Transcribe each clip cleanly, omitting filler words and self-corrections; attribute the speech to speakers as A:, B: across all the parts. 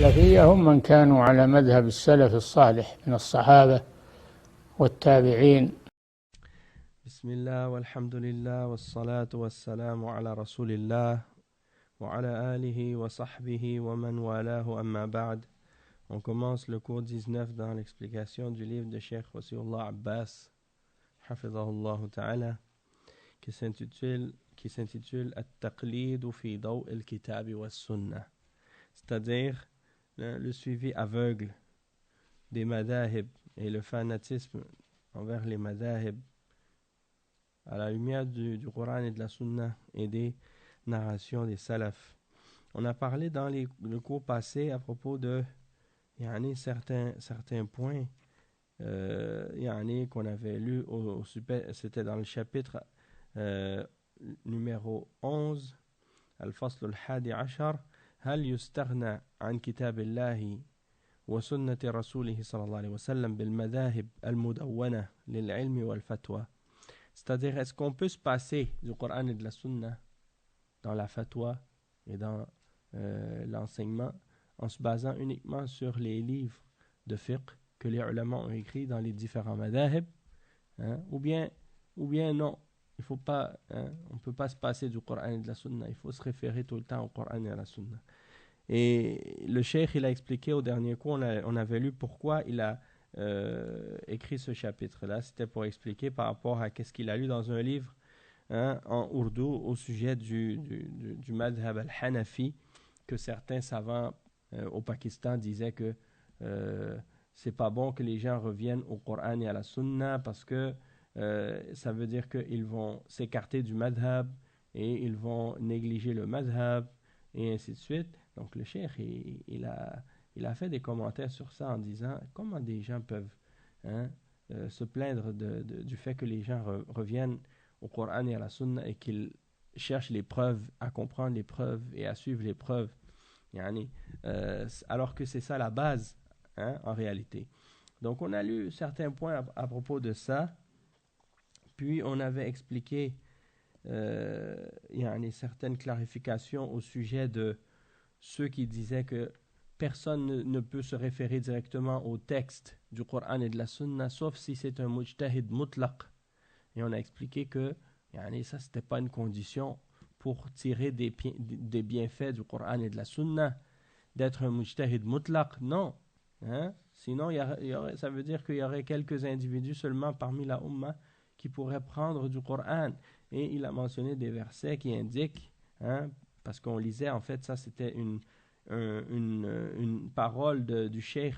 A: السلفية هم من كانوا على مذهب السلف الصالح من الصحابة والتابعين.
B: بسم الله والحمد لله والصلاة والسلام على رسول الله وعلى آله وصحبه ومن والاه أما بعد. On commence le cours 19 dans l'explication du livre de Cheikh Wasiullah Abbas Hafidhahullah Ta'ala qui s'intitule At-Taqlid fi Daw' al-Kitab wa Sunnah, c'est-à-dire le suivi aveugle des madahib et le fanatisme envers les madahib à la lumière du Coran et de la Sunna et des narrations des salafs. On a parlé dans le cours passé à propos de certains points qu'on avait lu, c'était dans le chapitre numéro 11, Al-Fasl al-Hadi Ashar, هل يستغنى عن كتاب الله وسنة رسوله صلى الله عليه وسلم بالمذاهب المدونة للعلم والفتوى. C'est-à-dire, est-ce qu'on peut se passer du Coran et de la Sunna dans la fatwa et dans l'enseignement en se basant uniquement sur les livres de fiqh que les ulama ont écrits dans les différents madahib, ou bien non, il faut pas, on ne peut pas se passer du Coran et de la Sunna, il faut se référer tout le temps au Coran et à la Sunna. Et le cheikh, il a expliqué au dernier cours, on avait lu pourquoi il a écrit ce chapitre-là. C'était pour expliquer par rapport à ce qu'il a lu dans un livre en ourdou au sujet du madhab al-Hanafi, que certains savants au Pakistan disaient que c'est pas bon que les gens reviennent au Coran et à la Sunna parce que ça veut dire qu'ils vont s'écarter du madhab et ils vont négliger le madhab et ainsi de suite. Donc le cheikh, il a fait des commentaires sur ça en disant comment des gens peuvent se plaindre du fait que les gens reviennent au Coran et à la Sunna et qu'ils cherchent les preuves, à comprendre les preuves et à suivre les preuves, alors que c'est ça la base en réalité. Donc on a lu certains points à propos de ça, puis on avait expliqué certaines clarifications au sujet de ceux qui disaient que personne ne peut se référer directement au texte du Coran et de la Sunna, sauf si c'est un mujtahid mutlaq. Et on a expliqué que ça, c'était pas une condition pour tirer des bienfaits du Coran et de la Sunna, d'être un mujtahid mutlaq, non. Sinon, ça veut dire qu'il y aurait quelques individus seulement parmi la Ummah qui pourraient prendre du Coran. Et il a mentionné des versets qui indiquent, parce qu'on lisait, en fait, ça c'était une parole du cheikh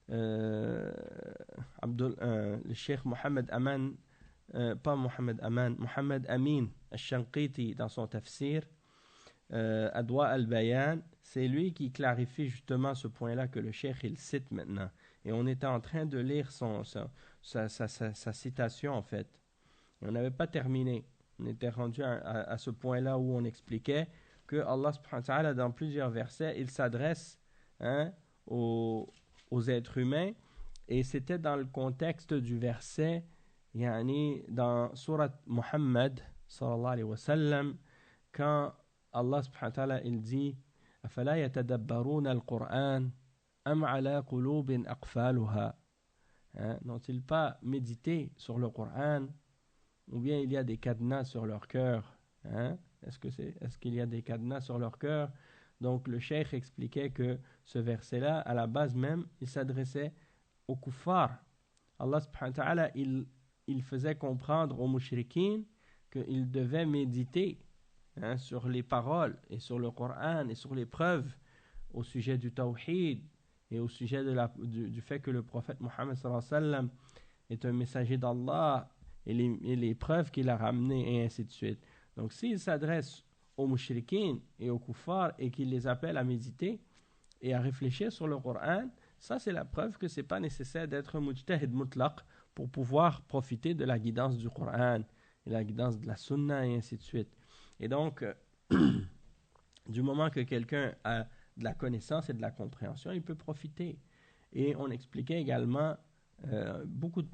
B: le cheikh Mohammed Aman, pas Mohammed Aman, Mohammed Amin al-Shanqiti dans son tafsir Adwa al-Bayan. C'est lui qui clarifie justement ce point-là que le cheikh il cite maintenant. Et on était en train de lire sa citation en fait. Et on n'avait pas terminé. On était rendu à ce point-là où on expliquait que Allah subhanahu wa ta'ala, dans plusieurs versets, il s'adresse aux êtres humains, et c'était dans le contexte du verset dans Surat Muhammad sallallahu alayhi wa sallam, quand Allah subhanahu wa ta'ala il dit أَفَلَا يَتَدَبَّرُونَ الْقُرْآنَ أَمْ عَلَى قُلُوبٍ أَقْفَالُهَا. N'ont-ils pas médité sur le Coran, ou bien il y a des cadenas sur leur cœur? Est-ce qu'il y a des cadenas sur leur cœur? Donc le cheikh expliquait que ce verset-là, à la base même, il s'adressait aux kuffars. Allah subhanahu wa ta'ala, il faisait comprendre aux mushrikines qu'ils devaient méditer sur les paroles et sur le Coran et sur les preuves au sujet du tawhid et au sujet du fait que le prophète Mohammed sallallahu alayhi wa sallam est un messager d'Allah et les preuves qu'il a ramenées et ainsi de suite. Donc s'il s'adresse aux mushrikines et aux kuffars et qu'il les appelle à méditer et à réfléchir sur le Coran, ça c'est la preuve que c'est pas nécessaire d'être un mujtahid mutlaq pour pouvoir profiter de la guidance du Coran et la guidance de la Sunna et ainsi de suite. Et donc du moment que quelqu'un a de la connaissance et de la compréhension, il peut profiter. Et on expliquait également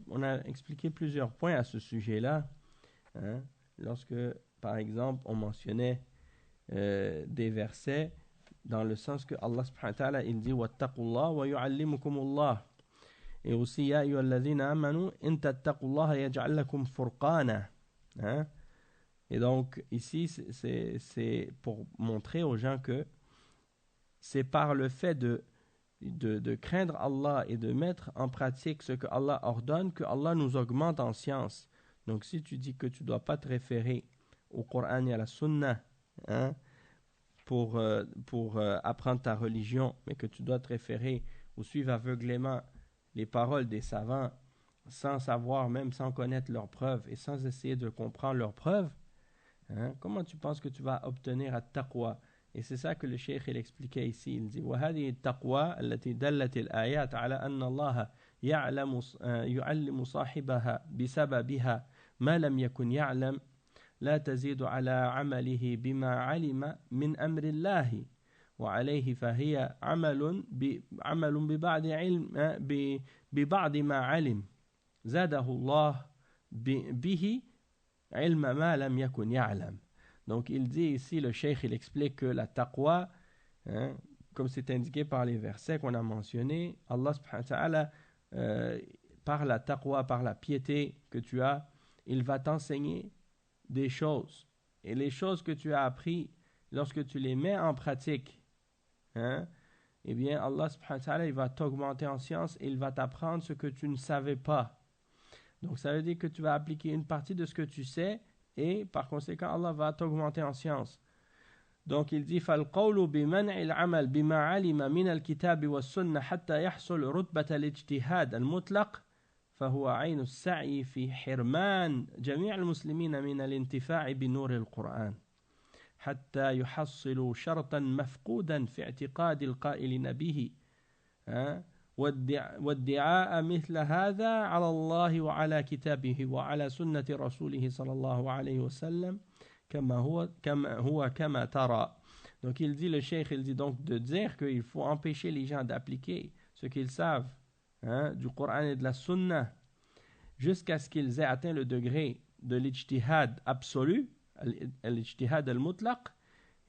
B: on a expliqué plusieurs points à ce sujet-là, lorsque par exemple on mentionnait des versets dans le sens que Allah subhanahu wa ta'ala, il dit wattaqullah wa yu'allimukumullah. Et aussi ya ayyuhalladhina amanu in tattaqullaha yaj'al lakum furqana. Hein? Et donc ici c'est pour montrer aux gens que c'est par le fait de craindre Allah et de mettre en pratique ce que Allah ordonne que Allah nous augmente en science. Donc si tu dis que tu ne dois pas te référer au Coran et à la Sunna, hein, pour apprendre ta religion, mais que tu dois te référer ou suivre aveuglément les paroles des savants sans savoir, même sans connaître leurs preuves et sans essayer de comprendre leurs preuves, hein, comment tu penses que tu vas obtenir at-taqwa? Et c'est ça que le cheikh il expliquait ici. Il dit وهذه التقوى التي دلت الآيات على أن الله يعلم صاحبها بسببها ما لم يكن يعلم لا تزيد على عمله بما علم من أمر الله وعليه فهي عمل ببعض ما علم زاده الله به علم ما لم يكن يعلم. Donc il dit ici, le cheikh il explique que la taqwa, hein, comme c'est indiqué par les versets qu'on a mentionnés, Allah subhanahu wa ta'ala, par la taqwa, par la piété que tu as, il va t'enseigner des choses. Et les choses que tu as appris, lorsque tu les mets en pratique, hein, eh bien Allah subhanahu wa ta'ala, il va t'augmenter en science et il va t'apprendre ce que tu ne savais pas. Donc ça veut dire que tu vas appliquer une partie de ce que tu sais et par conséquent Allah va t'augmenter en science. Donc il dit فالقول بمنع العمل بما علم من الكتاب والسنة حتى يحصل رتبة الاجتهاد المطلق فهو عين السعي في حرمان جميع المسلمين من الانتفاع بنور القرآن حتى يحصلوا شرطا مفقودا في اعتقاد القائلين به وادعاء مثل هذا على الله وعلى كتابه وعلى سنة رسوله صلى الله عليه وسلم كما ترى. Donc il dit, le cheikh, il dit donc de dire qu'il faut empêcher les gens d'appliquer ce qu'ils savent, hein, du Coran et de la Sunna jusqu'à ce qu'ils aient atteint le degré de l'ijtihad absolu, l'ijtihad al-mutlaq.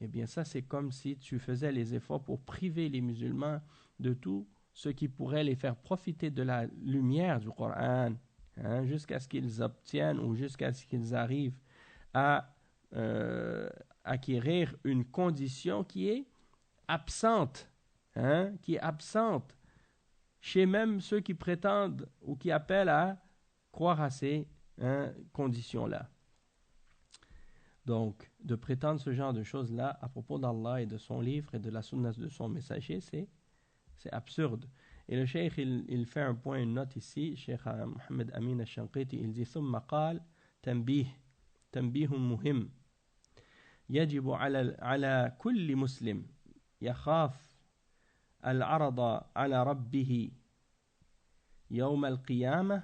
B: Eh bien ça c'est comme si tu faisais les efforts pour priver les musulmans de tout ce qui pourrait les faire profiter de la lumière du Coran, hein, jusqu'à ce qu'ils obtiennent ou jusqu'à ce qu'ils arrivent à acquérir une condition qui est absente, hein, chez même ceux qui prétendent ou qui appellent à croire à ces, hein, conditions-là. Donc, de prétendre ce genre de choses-là à propos d'Allah et de son livre et de la sunna de son messager, c'est absurde. Et le cheikh, il fait un point, une note ici, Cheikh Mohammed Amin al-Shanqiti, il dit ثم قال تنبيه مهم يجب على كل مسلم يخاف العرض على ربه يوم القيامة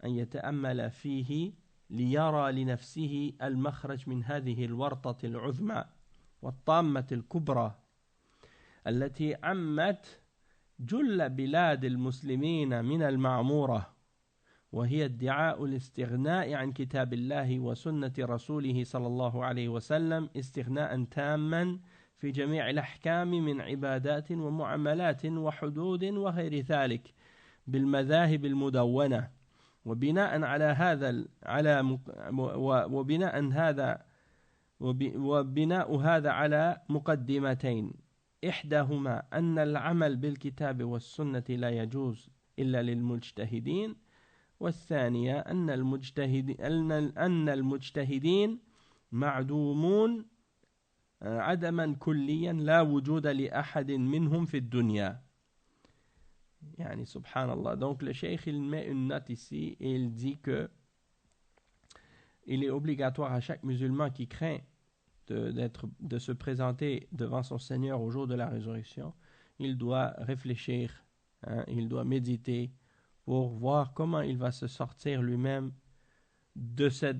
B: أن يتأمل فيه ليرى لنفسه المخرج من هذه الورطة العظمى والطامة الكبرى التي عمت جل بلاد المسلمين من المعمورة وهي ادعاء الاستغناء عن كتاب الله وسنة رسوله صلى الله عليه وسلم استغناء تاما في جميع الأحكام من عبادات ومعاملات وحدود وغير ذلك بالمذاهب المدونة وبناء على هذا وبناء هذا على مقدمتين إحداهما أن العمل بالكتاب والسنة لا يجوز إلا للمجتهدين والثانية أن المجتهدين معدومون عدما كليا لا وجود لأحد منهم في الدنيا. يعني subhanallah. Donc le cheikh il met une note ici et il dit que il est obligatoire à chaque musulman qui craint de se présenter devant son Seigneur au jour de la résurrection, il doit réfléchir, hein, il doit méditer pour voir comment il va se sortir lui-même de ce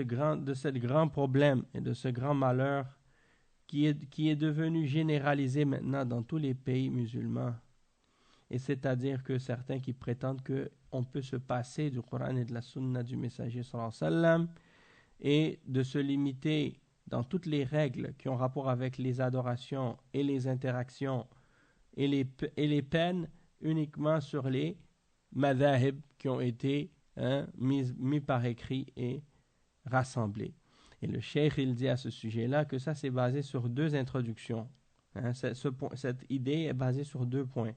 B: grand problème et de ce grand malheur qui est devenu généralisé maintenant dans tous les pays musulmans. Et c'est-à-dire que certains qui prétendent qu'on peut se passer du Coran et de la Sunna du messager sallallahu alayhi wa sallam et de se limiter dans toutes les règles qui ont rapport avec les adorations et les interactions et les peines uniquement sur les madhahib qui ont été mis par écrit et rassemblés. Et le cheikh, il dit à ce sujet-là que ça, c'est basé sur deux introductions. Cette idée est basée sur 2 points.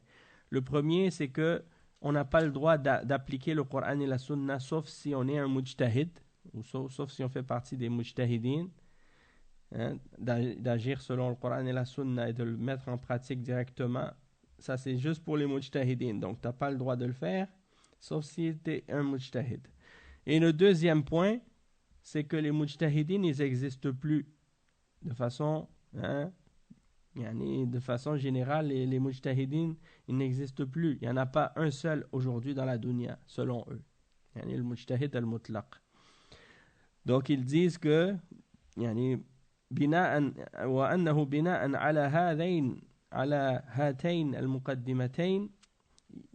B: Le premier, c'est que on n'a pas le droit d'appliquer le Coran et la Sunna sauf si on est un mujtahid, ou sauf si on fait partie des mujtahidines, d'agir selon le Coran et la Sunna et de le mettre en pratique directement. Ça, c'est juste pour les mujtahidines. Donc, tu n'as pas le droit de le faire, sauf si tu es un mujtahid. Et le deuxième point, c'est que les mujtahidines, ils n'existent plus de façon... de façon générale, les mujtahidines, ils n'existent plus. Il n'y en a pas un seul aujourd'hui dans la dunya, selon eux. Le mujtahid al-mutlaq. Donc, ils disent que وأنه بناء على هاتين المقدمتين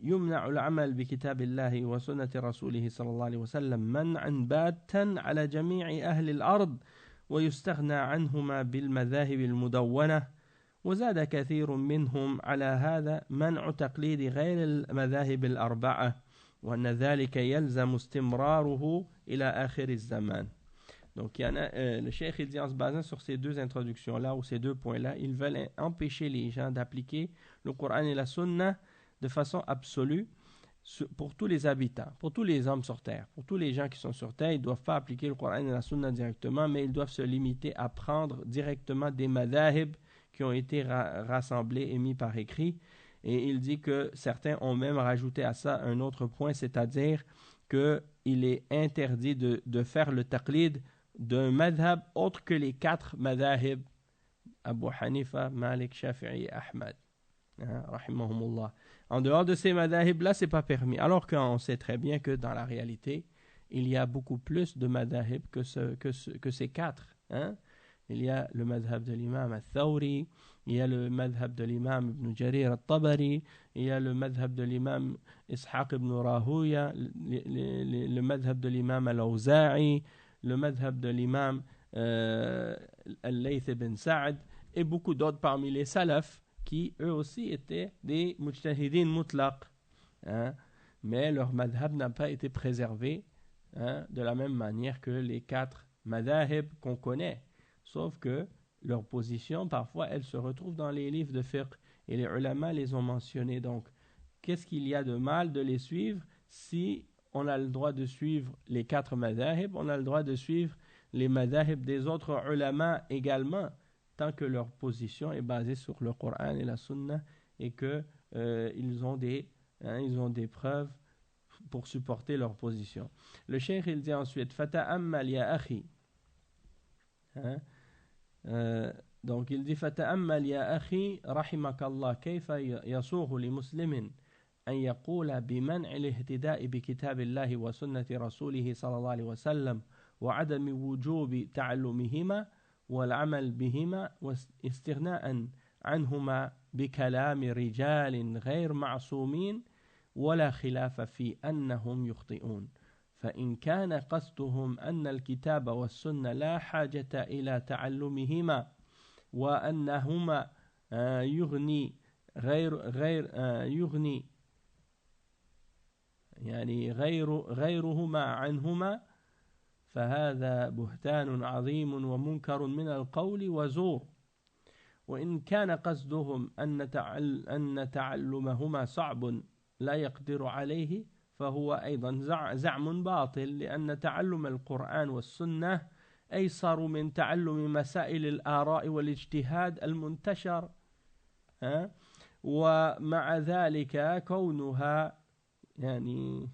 B: يمنع العمل بكتاب الله وسنة رسوله صلى الله عليه وسلم منعا باتا على جميع أهل الأرض ويستغنى عنهما بالمذاهب المدونة وزاد كثير منهم على هذا منع تقليد غير المذاهب الأربعة وأن ذلك يلزم استمراره إلى آخر الزمان. Donc le cheikh il dit en se basant sur ces deux introductions-là ou ces 2 points-là, ils veulent empêcher les gens d'appliquer le Coran et la Sunna de façon absolue pour tous les habitants, pour tous les hommes sur terre, pour tous les gens qui sont sur terre. Ils ne doivent pas appliquer le Coran et la Sunna directement, mais ils doivent se limiter à prendre directement des madhahib qui ont été rassemblés et mis par écrit. Et il dit que certains ont même rajouté à ça un autre point, c'est-à-dire qu'il est interdit de faire le taqlid d'un madhab autre que les 4 madhahib, Abu Hanifa, Malik, Shafi'i et Ahmad. Rahimahumullah. En dehors de ces madhahib-là, ce n'est pas permis. Alors qu'on sait très bien que dans la réalité, il y a beaucoup plus de madhahib que ces 4. Il y a le madhab de l'imam al-Thawri, il y a le madhab de l'imam ibn Jarir al-Tabari, il y a le madhab de l'imam Ishaq ibn Rahuya, le madhab de l'imam al-Awza'i, le madhab de l'imam al-Layth ibn Sa'd, et beaucoup d'autres parmi les salafs qui eux aussi étaient des mujtahidin mutlaq. Mais leur madhab n'a pas été préservé de la même manière que les 4 madhahib qu'on connaît. Sauf que leur position, parfois, elle se retrouve dans les livres de fiqh et les ulama les ont mentionnés. Donc, qu'est-ce qu'il y a de mal de les suivre si on a le droit de suivre les 4 madhahib, on a le droit de suivre les madhahib des autres ulama également, tant que leur position est basée sur le Coran et la Sunna et qu'ils ont des preuves pour supporter leur position. Le cheikh, il dit ensuite, Fata'ammal ya akhi. Donc il dit فتأمل يا أخي رحمك الله كيف يصوغ لمسلم أن يقول بمنع الاهتداء بكتاب الله وسنة رسوله صلى الله عليه وسلم وعدم وجوب تعلمهما والعمل بهما واستغناء عنهما بكلام رجال غير معصومين ولا خلاف في أنهم يخطئون فإن كان قصدهم أن الكتاب والسنة لا حاجة إلى تعلمهما وأنهما يغني غيرهما عنهما فهذا بهتان عظيم ومنكر من القول وزور وإن كان قصدهم أن تعلمهما صعب لا يقدر عليه فهو أيضا زعم باطل لأن تعلم القرآن والسنة أيسر من تعلم مسائل الآراء والاجتهاد المنتشر ومع ذلك كونها يعني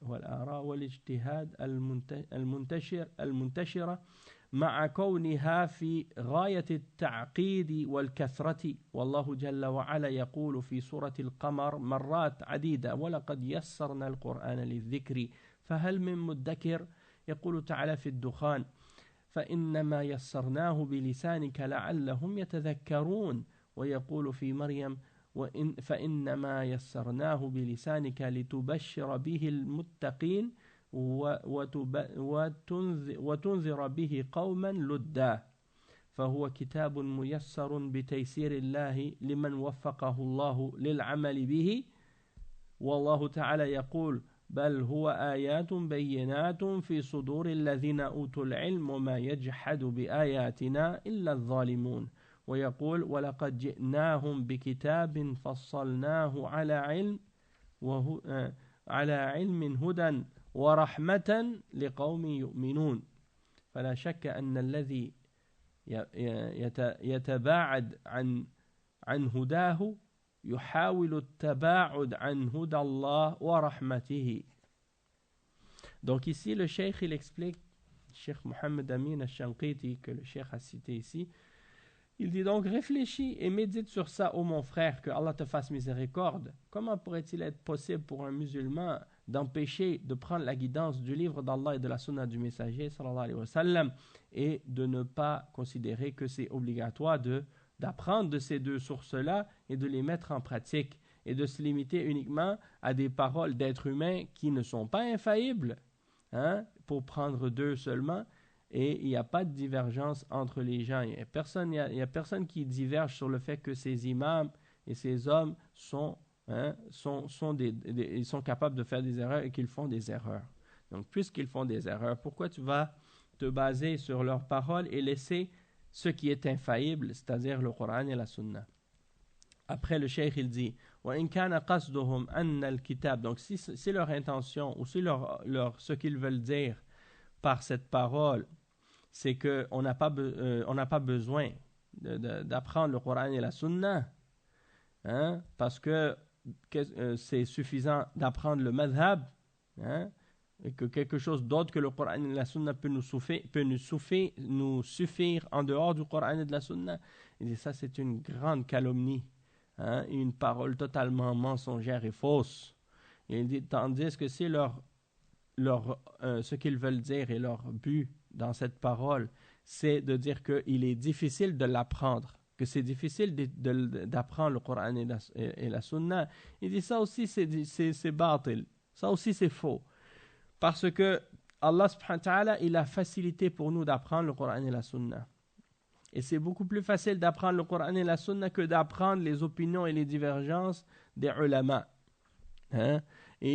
B: والآراء والاجتهاد المنتشرة مع كونها في غاية التعقيد والكثرة والله جل وعلا يقول في سورة القمر مرات عديدة ولقد يسرنا القرآن للذكر فهل من مدكر يقول تعالى في الدخان فإنما يسرناه بلسانك لعلهم يتذكرون ويقول في مريم فإنما يسرناه بلسانك لتبشر به المتقين وتنذر به قوما لدا فهو كتاب ميسر بتيسير الله لمن وفقه الله للعمل به والله تعالى يقول بل هو آيات بينات في صدور الذين أوتوا العلم وما يجحد بآياتنا إلا الظالمون ويقول ولقد جئناهم بكتاب فصلناه على علم هدى ورحمة لقوم يؤمنون فلا شك أن الذي يتباعد عن هداه يحاول التباعد عن هدى الله ورحمته. Donc ici le cheikh il explique, Cheikh Mohammed Amin al-Shanqiti que le cheikh a cité ici, il dit donc réfléchis et médite sur ça ô mon frère, que Allah te fasse miséricorde. Comment pourrait-il être possible pour un musulman d'empêcher de prendre la guidance du livre d'Allah et de la sunna du messager sallallahu alayhi wa sallam et de ne pas considérer que c'est obligatoire d'apprendre de ces deux sources-là et de les mettre en pratique et de se limiter uniquement à des paroles d'êtres humains qui ne sont pas infaillibles, pour prendre deux seulement, et il n'y a pas de divergence entre les gens. Il y a personne qui diverge sur le fait que ces imams et ces hommes sont capables de faire des erreurs et qu'ils font des erreurs. Donc, puisqu'ils font des erreurs, pourquoi tu vas te baser sur leurs paroles et laisser ce qui est infaillible, c'est-à-dire le Coran et la Sunna? Après, le cheikh il dit وَإِنْ كَانَ قَصْدُهُمْ أَنَّ الْكِتَابِ. Donc, si leur intention ou si ce qu'ils veulent dire par cette parole, c'est qu'on n'a pas besoin d'apprendre le Coran et la Sunna, parce que c'est suffisant d'apprendre le madhab, et que quelque chose d'autre que le Coran et la Sunna peut nous suffire en dehors du Coran et de la Sunna. Il dit ça, c'est une grande calomnie, une parole totalement mensongère et fausse. Et il dit, tandis que si ce qu'ils veulent dire et leur but dans cette parole, c'est de dire qu'il est difficile de l'apprendre, que c'est difficile d'apprendre le Coran et la Sunna. Il dit ça aussi c'est batil, ça aussi c'est faux. Parce que Allah subhanahu wa ta'ala, il a facilité pour nous d'apprendre le Coran et la Sunna. Et c'est beaucoup plus facile d'apprendre le Coran et la Sunna que d'apprendre les opinions et les divergences des ulama. Et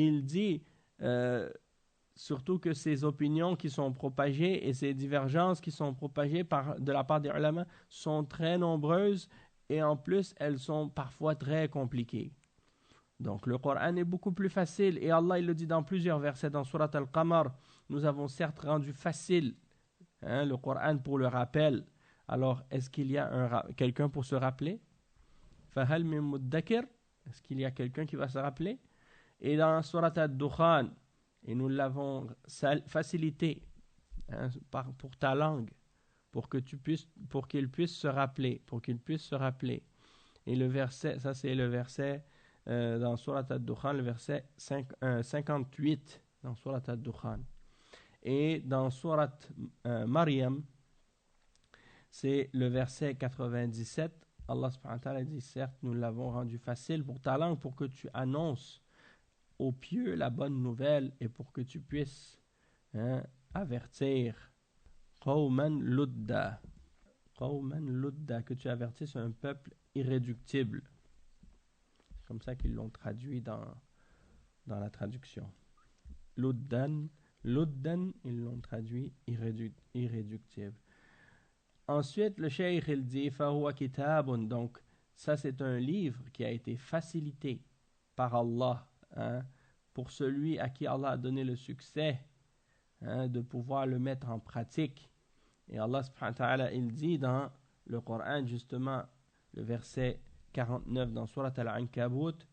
B: il dit surtout que ces opinions qui sont propagées et ces divergences qui sont propagées de la part des ulama sont très nombreuses et en plus elles sont parfois très compliquées. Donc le Coran est beaucoup plus facile et Allah il le dit dans plusieurs versets dans Surat Al-Qamar, nous avons certes rendu facile le Coran pour le rappel. Alors est-ce qu'il y a quelqu'un pour se rappeler? Fahal min muddakir? Est-ce qu'il y a quelqu'un qui va se rappeler? Et dans Surat Ad-Dukhan, et nous l'avons facilité pour ta langue, pour qu'il puisse se rappeler, Et le verset, ça c'est le verset dans Surat Ad-Dukhan, le verset 58 dans Surat Ad-Dukhan. Et dans Surat Maryam, c'est le verset 97. Allah subhanahu wa ta'ala dit, certes, nous l'avons rendu facile pour ta langue, pour que tu annonces aux pieux la bonne nouvelle et pour que tu puisses avertir Qawman Ludda, que tu avertisses un peuple irréductible. C'est comme ça qu'ils l'ont traduit dans la traduction. Luddan, ils l'ont traduit irréductible. Ensuite, le cheikh il dit Fahuwa kitabun, donc ça c'est un livre qui a été facilité par Allah, pour celui à qui Allah a donné le succès, de pouvoir le mettre en pratique. Et Allah subhanahu wa ta'ala il dit dans le Coran justement le verset 49 dans Surat Al-Ankabut,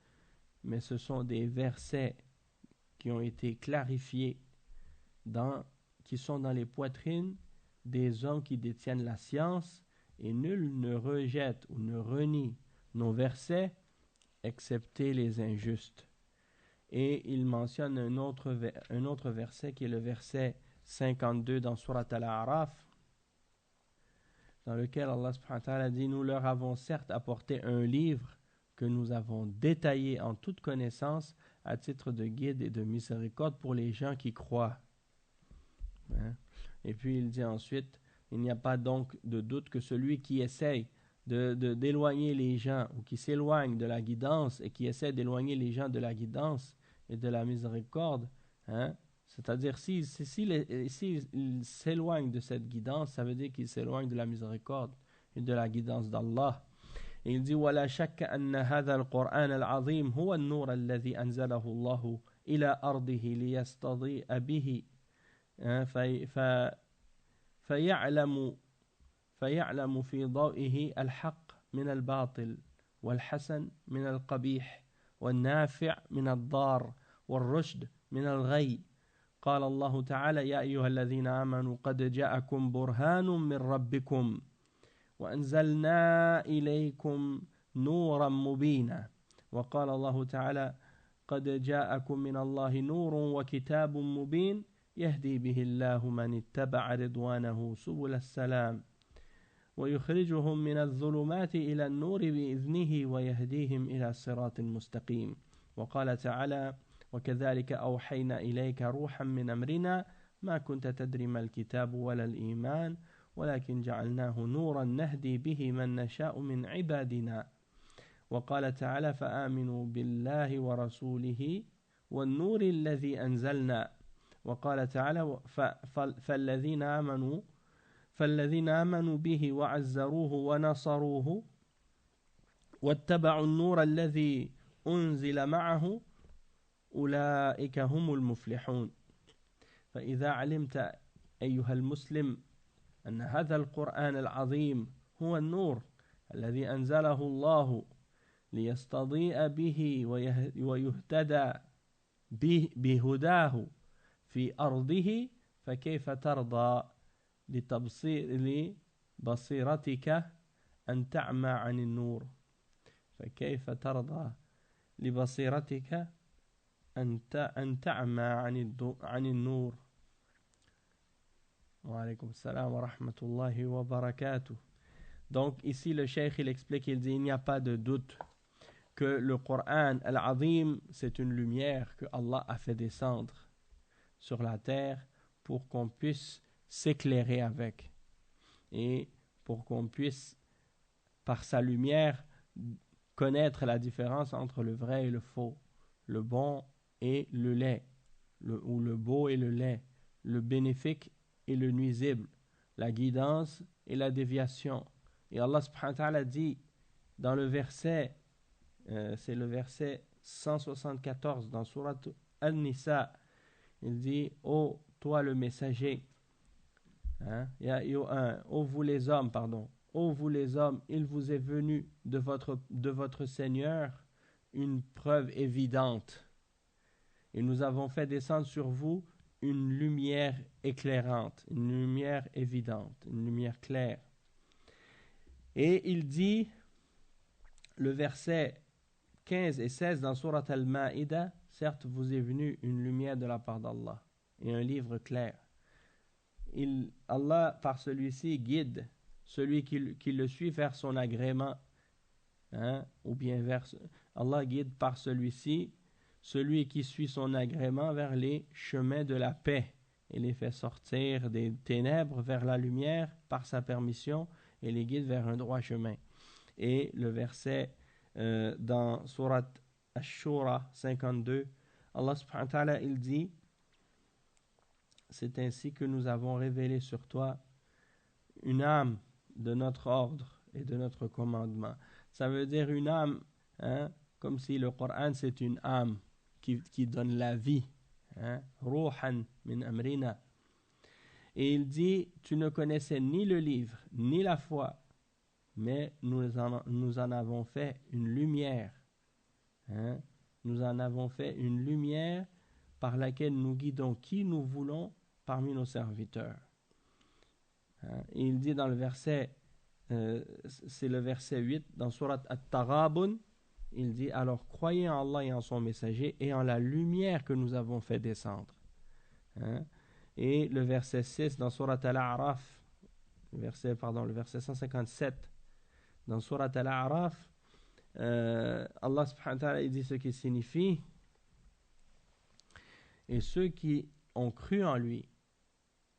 B: mais ce sont des versets qui ont été clarifiés qui sont dans les poitrines des hommes qui détiennent la science, et nul ne rejette ou ne renie nos versets excepté les injustes. Et il mentionne un autre verset qui est le verset 52 dans Surat Al-A'raf, dans lequel Allah subhanahu wa ta'ala dit, nous leur avons certes apporté un livre que nous avons détaillé en toute connaissance à titre de guide et de miséricorde pour les gens qui croient. Hein? Et puis il dit ensuite, il n'y a pas donc de doute que celui qui essaye d'éloigner les gens, ou qui s'éloigne de la guidance et qui essaie d'éloigner les gens de la guidance et de la miséricorde, hein? C'est-à-dire s'il s'éloigne de cette guidance, ça veut dire qu'il s'éloigne de la miséricorde et de la guidance d'Allah. Et il dit ولا شك أن هذا القرآن العظيم هو النور الذي أنزله الله إلى أرضه ليستضيء به فيعلم في ضوئه الحق من الباطل والحسن من القبيح والنافع من الضار والرشد من الغي. قال الله تعالى يا أيها الذين آمنوا قد جاءكم برهان من ربكم وأنزلنا إليكم نورا مبينا. وقال الله تعالى قد جاءكم من الله نور وكتاب مبين يهدي به الله من اتبع رضوانه سبل السلام ويخرجهم من الظلمات إلى النور بإذنه ويهديهم إلى صراط مستقيم. وقال تعالى وكذلك أوحينا إليك روحا من أمرنا ما كنت تدري ما الكتاب ولا الإيمان ولكن جعلناه نورا نهدي به من نشاء من عبادنا. وقال تعالى فآمنوا بالله ورسوله والنور الذي أنزلنا. وقال تعالى فالذين آمنوا به وعزروه ونصروه واتبعوا النور الذي أنزل معه أولئك هم المفلحون. فإذا علمت أيها المسلم أن هذا القرآن العظيم هو النور الذي أنزله الله ليستضيء به ويهتدى بهداه في أرضه فكيف ترضى لبصيرتك أن تعمى عن النور فكيف ترضى لبصيرتك أن تعمى عن النور. Wa alaykum salam wa rahmatullahi wa barakatuh. Donc ici le cheikh il explique, il dit il n'y a pas de doute que le Coran al-Azim c'est une lumière que Allah a fait descendre sur la terre pour qu'on puisse s'éclairer avec et pour qu'on puisse par sa lumière connaître la différence entre le vrai et le faux, le bon et le laid, ou le beau et le laid, le bénéfique et le nuisible, la guidance et la déviation. Et Allah subhanahu wa ta'ala dit dans le verset, c'est le verset 174 dans Surat An-Nisa, il dit ô toi le messager, ô vous les hommes, il vous est venu de votre Seigneur une preuve évidente et nous avons fait descendre sur vous une lumière éclairante, une lumière évidente, une lumière claire. Et il dit, le verset 15 et 16 dans Surat Al-Ma'ida, certes vous est venu une lumière de la part d'Allah et un livre clair. Allah par celui-ci guide celui qui le suit vers son agrément, ou bien Allah guide par celui-ci celui qui suit son agrément vers les chemins de la paix et les fait sortir des ténèbres vers la lumière par sa permission et les guide vers un droit chemin. Et le verset dans Surat Ash-Shura 52, Allah subhanahu wa ta'ala il dit c'est ainsi que nous avons révélé sur toi une âme de notre ordre et de notre commandement. Ça veut dire une âme, comme si le Coran c'est une âme qui donne la vie, Ruhan min amrina. Et il dit tu ne connaissais ni le livre ni la foi, mais nous en avons fait une lumière, nous en avons fait une lumière par laquelle nous guidons qui nous voulons parmi nos serviteurs. Et il dit dans le verset, c'est le verset 8 dans Surat At-Taghabun, il dit alors croyez en Allah et en son messager et en la lumière que nous avons fait descendre. Et le verset 6 dans Surat Al-A'raf, le verset 157 dans Surat Al-A'raf, Allah subhanahu wa ta'ala il dit ce qui signifie Et ceux qui ont cru en lui,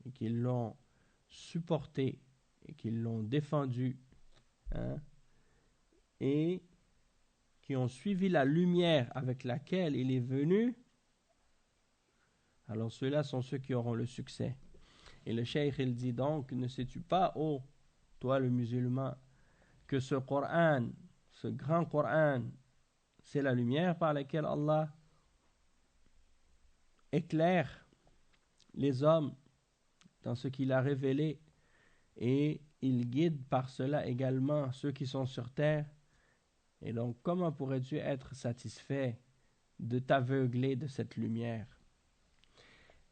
B: et qui l'ont supporté, et qui l'ont défendu, hein, et qui ont suivi la lumière avec laquelle il est venu, alors ceux-là sont ceux qui auront le succès. Et le cheikh, il dit donc, ne sais-tu pas, ô toi le musulman, que ce Coran, ce grand Coran, c'est la lumière par laquelle Allah éclaire les hommes dans ce qu'il a révélé, et il guide par cela également ceux qui sont sur terre. Et donc, comment pourrais-tu être satisfait de t'aveugler de cette lumière?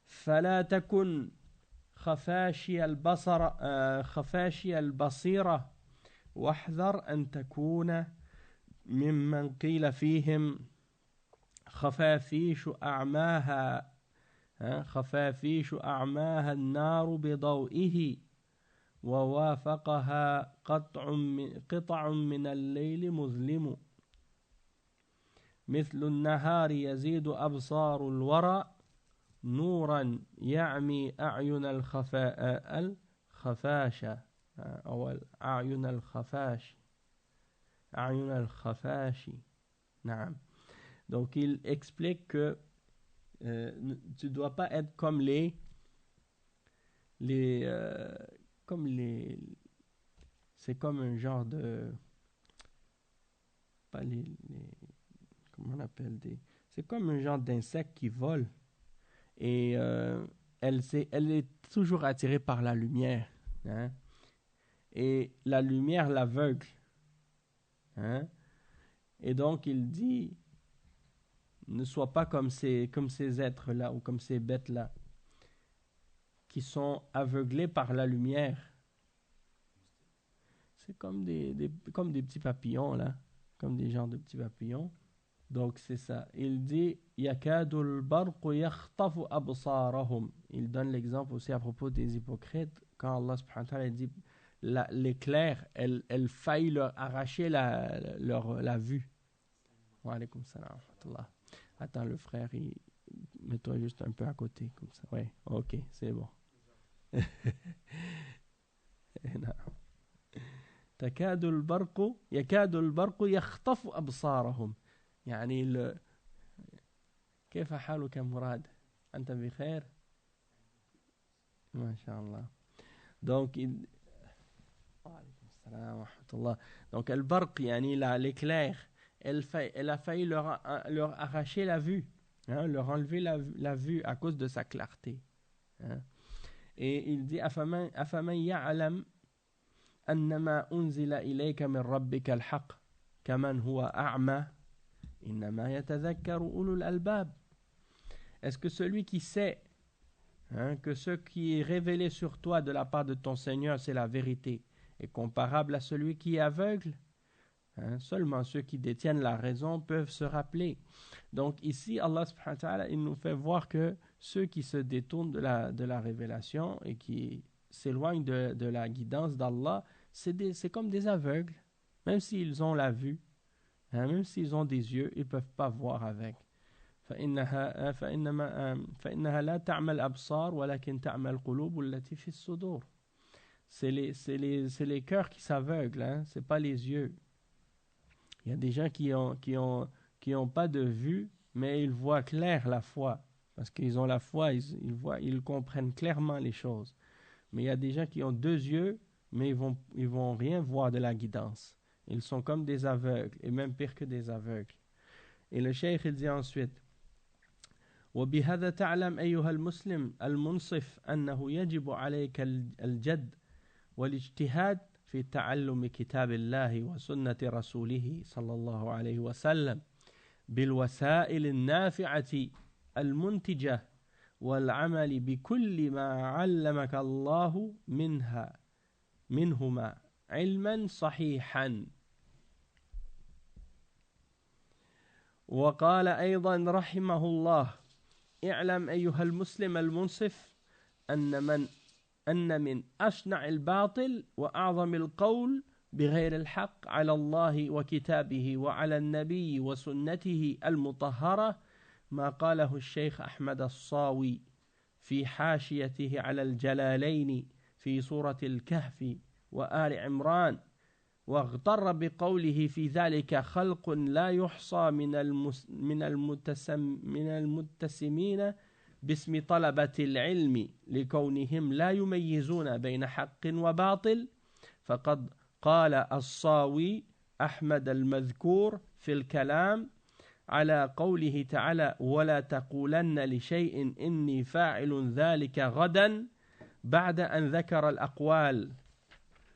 B: فلا تكن خفاشي البصيرة واحذر أن تكون ممن قيل فيهم خفافيش أعماها النار بضوئه ووافقها قطع من الليل مظلم مثل النهار يزيد أبصار الورى نورا يعمي أعين الخفاشة أو أعين الخفاشي. نعم. Donc il explique que tu ne dois pas être comme c'est comme un genre de pas comment on appelle c'est comme un genre d'insecte qui vole, et elle est toujours attirée par la lumière, hein? Et la lumière l'aveugle, hein? Et donc il dit, ne sois pas comme ces êtres-là ou comme ces bêtes-là qui sont aveuglés par la lumière. C'est comme des petits papillons, là, comme des genres de petits papillons. Donc c'est ça. Il dit yakadul barqu yakhtafu absarahum. Il donne l'exemple aussi à propos des hypocrites, quand Allah subhanahu wa ta'ala dit l'éclair, elle faillit leur arracher la vue. Wa alaykum salam wa rahmatullah. Attends, le frère, mets-toi juste un peu à côté comme ça. Ouais, ok, c'est bon. يكاد البرق يخطف أبصارهم. يعني كيف حالك مراد؟ أنت بخير؟ ما شاء الله. Donc donc البرق يعني l'éclair, elle a failli leur arracher la vue, hein, leur enlever la vue à cause de sa clarté, hein. Et il dit أفمن يعلم أنما أنزل إليك من ربك الحق كمن هو أعمى إنما يتذكر أولو الألباب. Est-ce que celui qui sait, hein, que ce qui est révélé sur toi de la part de ton Seigneur c'est la vérité est comparable à celui qui est aveugle, hein? Seulement ceux qui détiennent la raison peuvent se rappeler. Donc ici Allah subhanahu wa ta'ala, il nous fait voir que ceux qui se détournent de la révélation et qui s'éloignent de la guidance d'Allah, c'est comme des aveugles. Même s'ils ont la vue, hein, même s'ils ont des yeux, ils ne peuvent pas voir avec. فإنها لا تعمى الأبصار ولكن تعمى القلوب التي في الصدور. C'est les cœurs qui s'aveuglent, hein, c'est pas les yeux. Il y a des gens qui ont pas de vue, mais ils voient clair la foi, parce qu'ils ont la foi, ils comprennent clairement les choses. Mais il y a des gens qui ont deux yeux, mais ils vont rien voir de la guidance. Ils sont comme des aveugles, et même pire que des aveugles. Et le cheikh il dit ensuite, وبهذا تعلم أيها المسلم المنصف أنه يجب عليك الجد والاجتهاد في تعلم كتاب الله وسنة رسوله صلى الله عليه وسلم بالوسائل النافعة المنتجة والعمل بكل ما علمك الله منهما علما صحيحا. وقال أيضا رحمه الله اعلم أيها المسلم المنصف أن من أشنع الباطل وأعظم القول بغير الحق على الله وكتابه وعلى النبي وسنته المطهرة ما قاله الشيخ أحمد الصاوي في حاشيته على الجلالين في سورة الكهف وآل عمران واغتر بقوله في ذلك خلق لا يحصى من المتسمين باسم طلبة العلم لكونهم لا يميزون بين حق وباطل فقد قال الصاوي أحمد المذكور في الكلام على قوله تعالى ولا تقولن لشيء إني فاعل ذلك غدا بعد أن ذكر الأقوال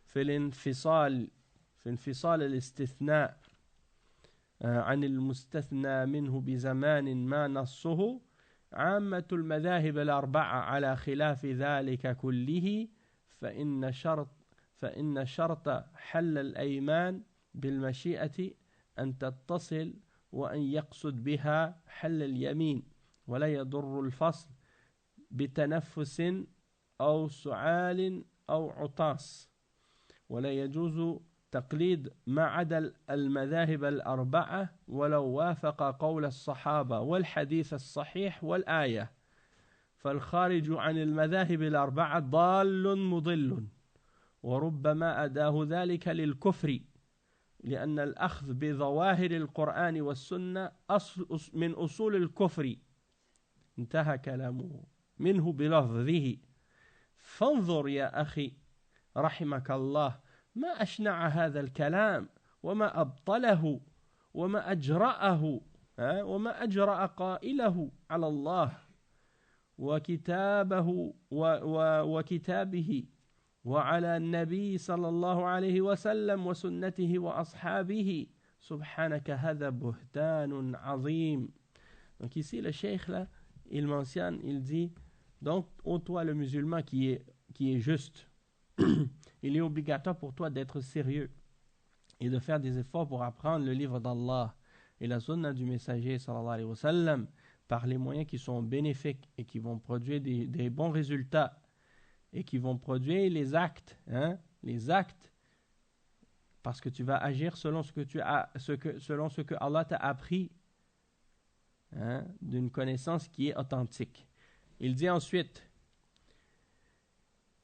B: في انفصال الاستثناء عن المستثنى منه بزمان ما نصه عامة المذاهب الأربعة على خلاف ذلك كله فإن شرط حل الأيمان بالمشيئة أن تتصل وأن يقصد بها حل اليمين ولا يضر الفصل بتنفس أو سعال أو عطاس ولا يجوز تقليد ما عدا المذاهب الأربعة ولو وافق قول الصحابة والحديث الصحيح والآية فالخارج عن المذاهب الأربعة ضال مضل وربما أداه ذلك للكفر لأن الأخذ بظواهر القرآن والسنة من أصول الكفر انتهى كلامه منه بلفظه فانظر يا أخي رحمك الله ما أشنع هذا الكلام وما أبطله وما أجرأه وما أجرأ قائله على الله وكتابه وعلى النبي صلى الله عليه وسلم وسنته وأصحابه سبحانك هذا بهتان عظيم. Donc ici le cheikh là il mentionne, il dit donc ô toi le musulman qui est juste il est obligatoire pour toi d'être sérieux et de faire des efforts pour apprendre le livre d'Allah et la sunna du messager sallallahu alayhi wa sallam par les moyens qui sont bénéfiques et qui vont produire des bons résultats et qui vont produire les actes parce que tu vas agir selon selon ce que Allah t'a appris d'une connaissance qui est authentique. Il dit ensuite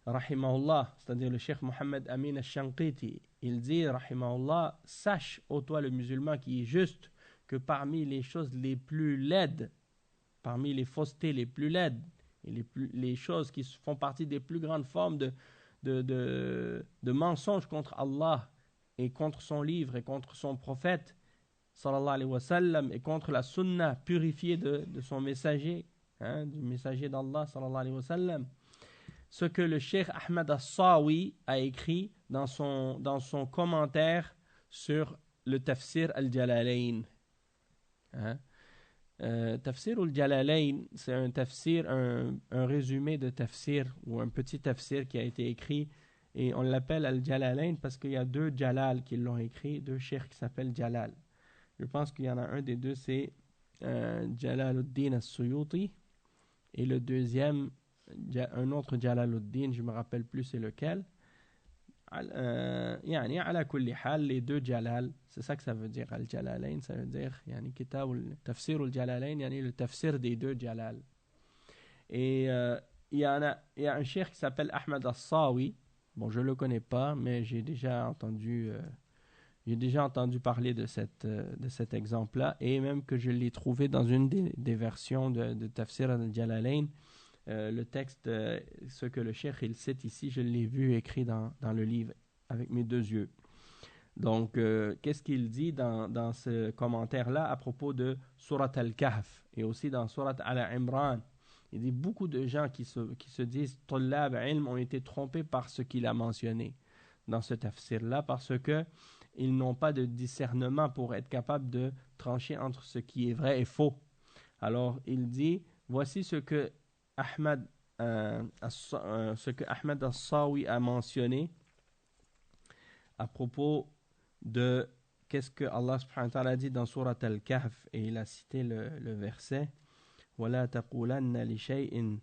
B: rahimahullah, c'est-à-dire le cheikh Mohammed Amin al-Shanqiti, il dit rahimahullah, sache ô toi le musulman qui est juste que parmi les choses les plus laides, parmi les faussetés les plus laides et les choses qui font partie des plus grandes formes de mensonges contre Allah et contre son livre et contre son prophète sallallahu alayhi wa sallam et contre la sunna purifiée de son messager, du messager d'Allah sallallahu alayhi wa sallam, ce que le cheikh Ahmad al-Sawi a écrit dans son commentaire sur le tafsir al-Jalalayn. Tafsir al-Jalalayn, c'est un tafsir, un résumé de tafsir ou un petit tafsir qui a été écrit et on l'appelle al-Jalalayn parce qu'il y a deux Jalal qui l'ont écrit, deux cheikhs qui s'appellent Jalal. Je pense qu'il y en a un des deux, c'est Jalaluddin al-Suyuti et le deuxième un autre Jalaluddin, je me rappelle plus c'est lequel. يعني على كل حال les deux Jalal, c'est ça que ça veut dire al-Jalalayn, ça veut dire يعني كتاب تفسير al-Jalalayn, يعني le tafsir des deux Jalal. Et il y a un cheikh qui s'appelle Ahmad al-Sawi. Bon, je le connais pas, mais j'ai déjà entendu parler de cet exemple-là et même que je l'ai trouvé dans une des versions de tafsir al-Jalalayn. Le texte, ce que le cheikh il cite ici, je l'ai vu écrit dans le livre avec mes deux yeux. Donc, qu'est-ce qu'il dit dans ce commentaire-là à propos de Surat al-Kahf et aussi dans Surat al-Imran? Il dit beaucoup de gens qui se disent Tullab ilm ont été trompés par ce qu'il a mentionné dans ce tafsir-là parce que ils n'ont pas de discernement pour être capables de trancher entre ce qui est vrai et faux. Alors, il dit voici ce que Ahmad al-Sawi a mentionné à propos de qu'est-ce que Allah subhanahu wa ta'ala dit dans Surat al-Kahf et il a cité le verset ولا تقولن لشيء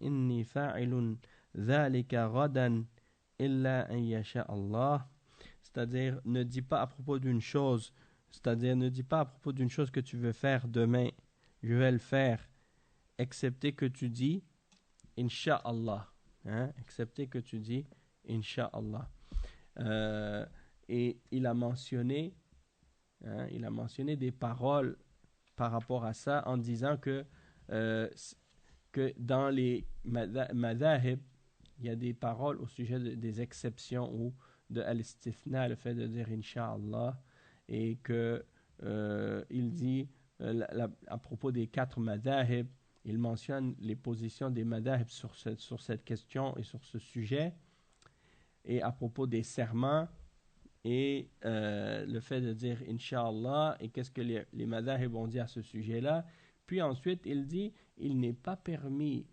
B: إني فاعل ذلك غدا إلا أن يشاء الله, c'est-à-dire ne dis pas à propos d'une chose C'est-à-dire, ne dis pas à propos d'une chose que tu veux faire demain, je vais le faire, excepté que tu dis Inch'Allah. Hein? Excepté que tu dis Inch'Allah. Et il a mentionné des paroles par rapport à ça en disant que dans les madahib, il y a des paroles au sujet des exceptions ou de al-istithna, le fait de dire Inch'Allah, et que il dit à propos des 4 madahib, il mentionne les positions des madahib sur cette question et sur ce sujet, et à propos des serments, et le fait de dire Inch'Allah, et qu'est-ce que les madahib ont dit à ce sujet-là. Puis ensuite, il dit, il n'est pas permis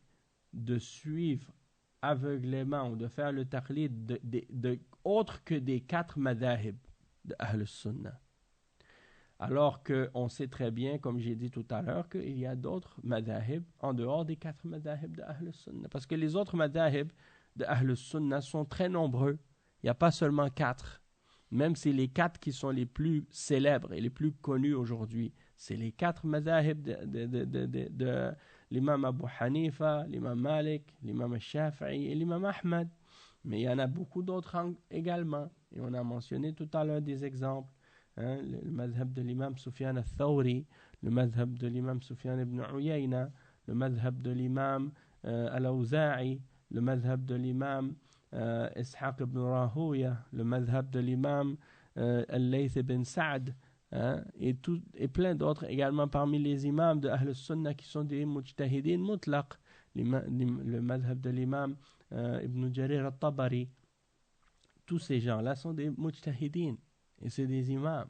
B: de suivre aveuglément ou de faire le taqlid de autre que des 4 madahib de Ahl Sunnah. Alors qu'on sait très bien, comme j'ai dit tout à l'heure, qu'il y a d'autres madahib en dehors des 4 madahib de Ahl Sunnah. Parce que les autres madahib de Ahl Sunnah sont très nombreux. Il n'y a pas seulement 4. Même si les 4 qui sont les plus célèbres et les plus connus aujourd'hui, c'est les 4 madahib de l'imam Abu Hanifa, l'imam Malik, l'imam Shafi'i et l'imam Ahmad. Mais il y en a beaucoup d'autres également. Et on a mentionné tout à l'heure des exemples. Hein, le madhab de l'imam Sufyan al-Thawri, le madhab de l'imam Sufyan ibn Uyayna, le madhab de l'imam al-Awza'i, le madhab de l'imam Ishaq ibn Rahouya, le madhab de l'imam al-Layth ibn Sa'd, hein, et plein d'autres également parmi les imams de Ahl Sunnah qui sont des mujtahidin mutlaq, le madhab de l'imam Ibn Jarir al-Tabari. Tous ces gens-là sont des mujtahidin et c'est des imams.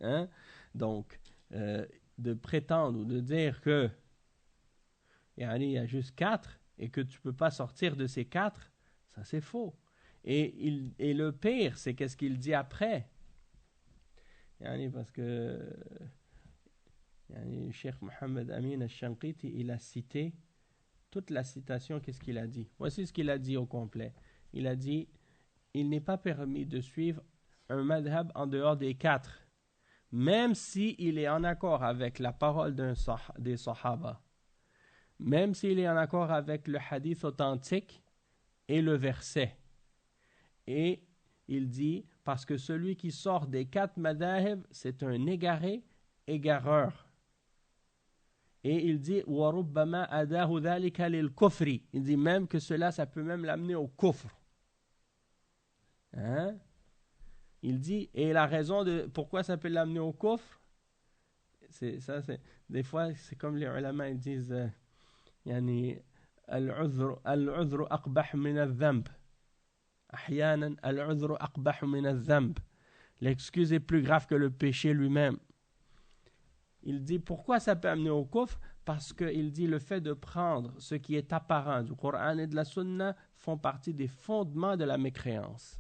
B: Hein? Donc, de prétendre ou de dire que il y a juste 4 et que tu ne peux pas sortir de ces 4, ça c'est faux. Et le pire, c'est qu'est-ce qu'il dit après. Parce que Cheikh Mohammed Amin al-Shanqiti, il a cité toute la citation, qu'est-ce qu'il a dit. Voici ce qu'il a dit au complet. Il a dit, il n'est pas permis de suivre un madhab en dehors des 4, même s'il est en accord avec la parole des sahaba, même s'il est en accord avec le hadith authentique et le verset. Et il dit, parce que celui qui sort des 4 madahib, c'est un égaré, égareur. Et il dit, وَرُبَّمَا أَدَاهُ ذَلِكَ لِلْكُفْرِ. Il dit même que cela, ça peut même l'amener au kufr. Hein? Il dit, et la raison de pourquoi ça peut l'amener au kufr, des fois, c'est comme les ulama, ils disent, al-udhru aqbah min al-dhanb. Ahyanan al-udhru aqbah min al-dhanb. L'excuse est plus grave que le péché lui-même. Il dit, pourquoi ça peut amener au kufr? Parce qu'il dit, le fait de prendre ce qui est apparent du Coran et de la Sunna font partie des fondements de la mécréance.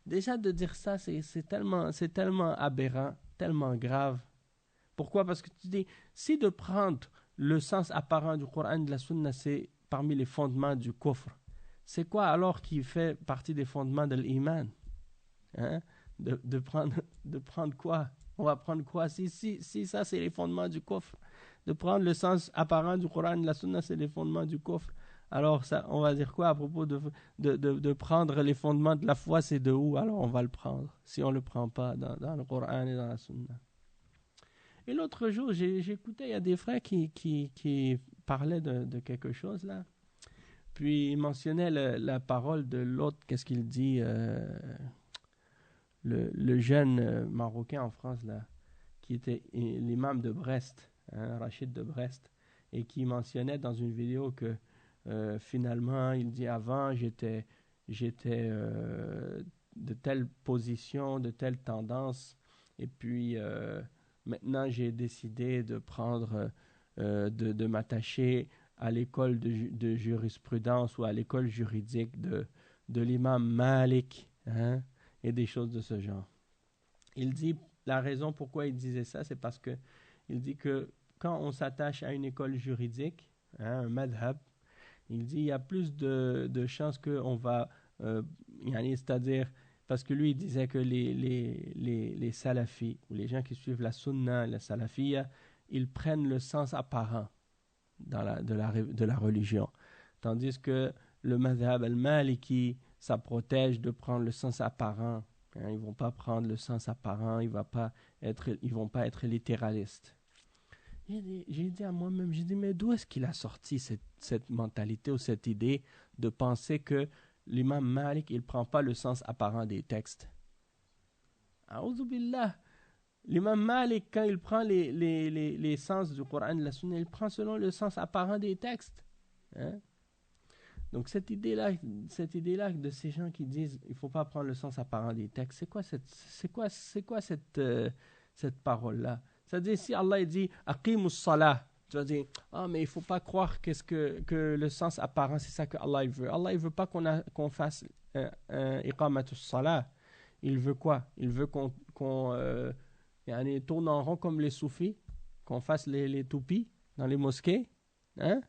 B: Déjà de dire ça, c'est tellement aberrant, tellement grave. Pourquoi? Parce que tu dis, si de prendre le sens apparent du Coran et de la Sunna, c'est parmi les fondements du kufr, c'est quoi alors qui fait partie des fondements de l'iman? Hein? De prendre quoi? On va prendre quoi? Si ça c'est les fondements du kufr, de prendre le sens apparent du Coran et de la Sunna, c'est les fondements du kufr. Alors ça, on va dire quoi à propos de prendre les fondements de la foi, c'est de où? Alors on va le prendre, si on ne le prend pas dans le Coran et dans la Sunna. Et l'autre jour, j'écoutais, il y a des frères qui parlaient de quelque chose là. Puis il mentionnait la parole de l'autre, qu'est-ce qu'il dit, le jeune Marocain en France là, qui était l'imam de Brest, hein, Rachid de Brest, et qui mentionnait dans une vidéo que finalement, il dit avant, j'étais de telle position, de telle tendance, et puis maintenant j'ai décidé de prendre, de m'attacher à l'école de jurisprudence ou à l'école juridique de l'imam Malik, hein, et des choses de ce genre. Il dit, la raison pourquoi il disait ça, c'est parce que il dit que quand on s'attache à une école juridique, hein, un madhab, il dit il y a plus de chances qu'on va, c'est-à-dire parce que lui il disait que les salafis, ou les gens qui suivent la sunna, la salafiyya, ils prennent le sens apparent de la religion. Tandis que le madhab al-maliki, ça protège de prendre le sens apparent. Hein, ils ne vont pas prendre le sens apparent, ils ne vont pas être littéralistes. J'ai dit à moi-même, mais d'où est-ce qu'il a sorti cette mentalité ou cette idée de penser que l'imam Malik, il ne prend pas le sens apparent des textes? A'udhu billah. L'imam Malik, quand il prend les sens du Coran et de la Sunna, il prend selon le sens apparent des textes. Hein? Donc cette idée-là de ces gens qui disent il ne faut pas prendre le sens apparent des textes, c'est quoi cette parole-là? C'est-à-dire, si Allah dit aqimus salah, tu vas dire mais il ne faut pas croire que le sens apparent, c'est ça que Allah veut. Allah ne veut pas qu'on fasse iqamatus salah. Il veut quoi? Il veut qu'on tourne en rond comme les soufis, qu'on fasse les toupies dans les mosquées. Hein?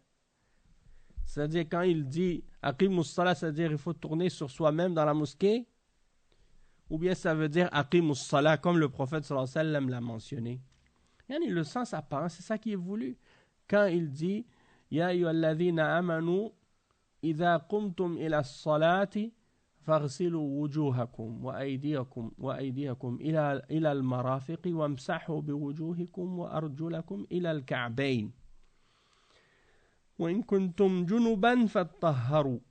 B: C'est-à-dire, quand il dit aqimus salah, c'est-à-dire il faut tourner sur soi-même dans la mosquée, ou bien ça veut dire aqimus salah, comme le prophète sallallahu alayhi wa sallam l'a mentionné. Le sens apparent, c'est ça qui est voulu. Quand il dit ya ayyuhalladhina amanu idha qumtum ila as-salati faghsilu wujuhakum wa aydiyakum ila al-marafiqi wamsahu biwujuhikum wa arjulakum ila al-ka'bayn wa in kuntum junuban fattahharu.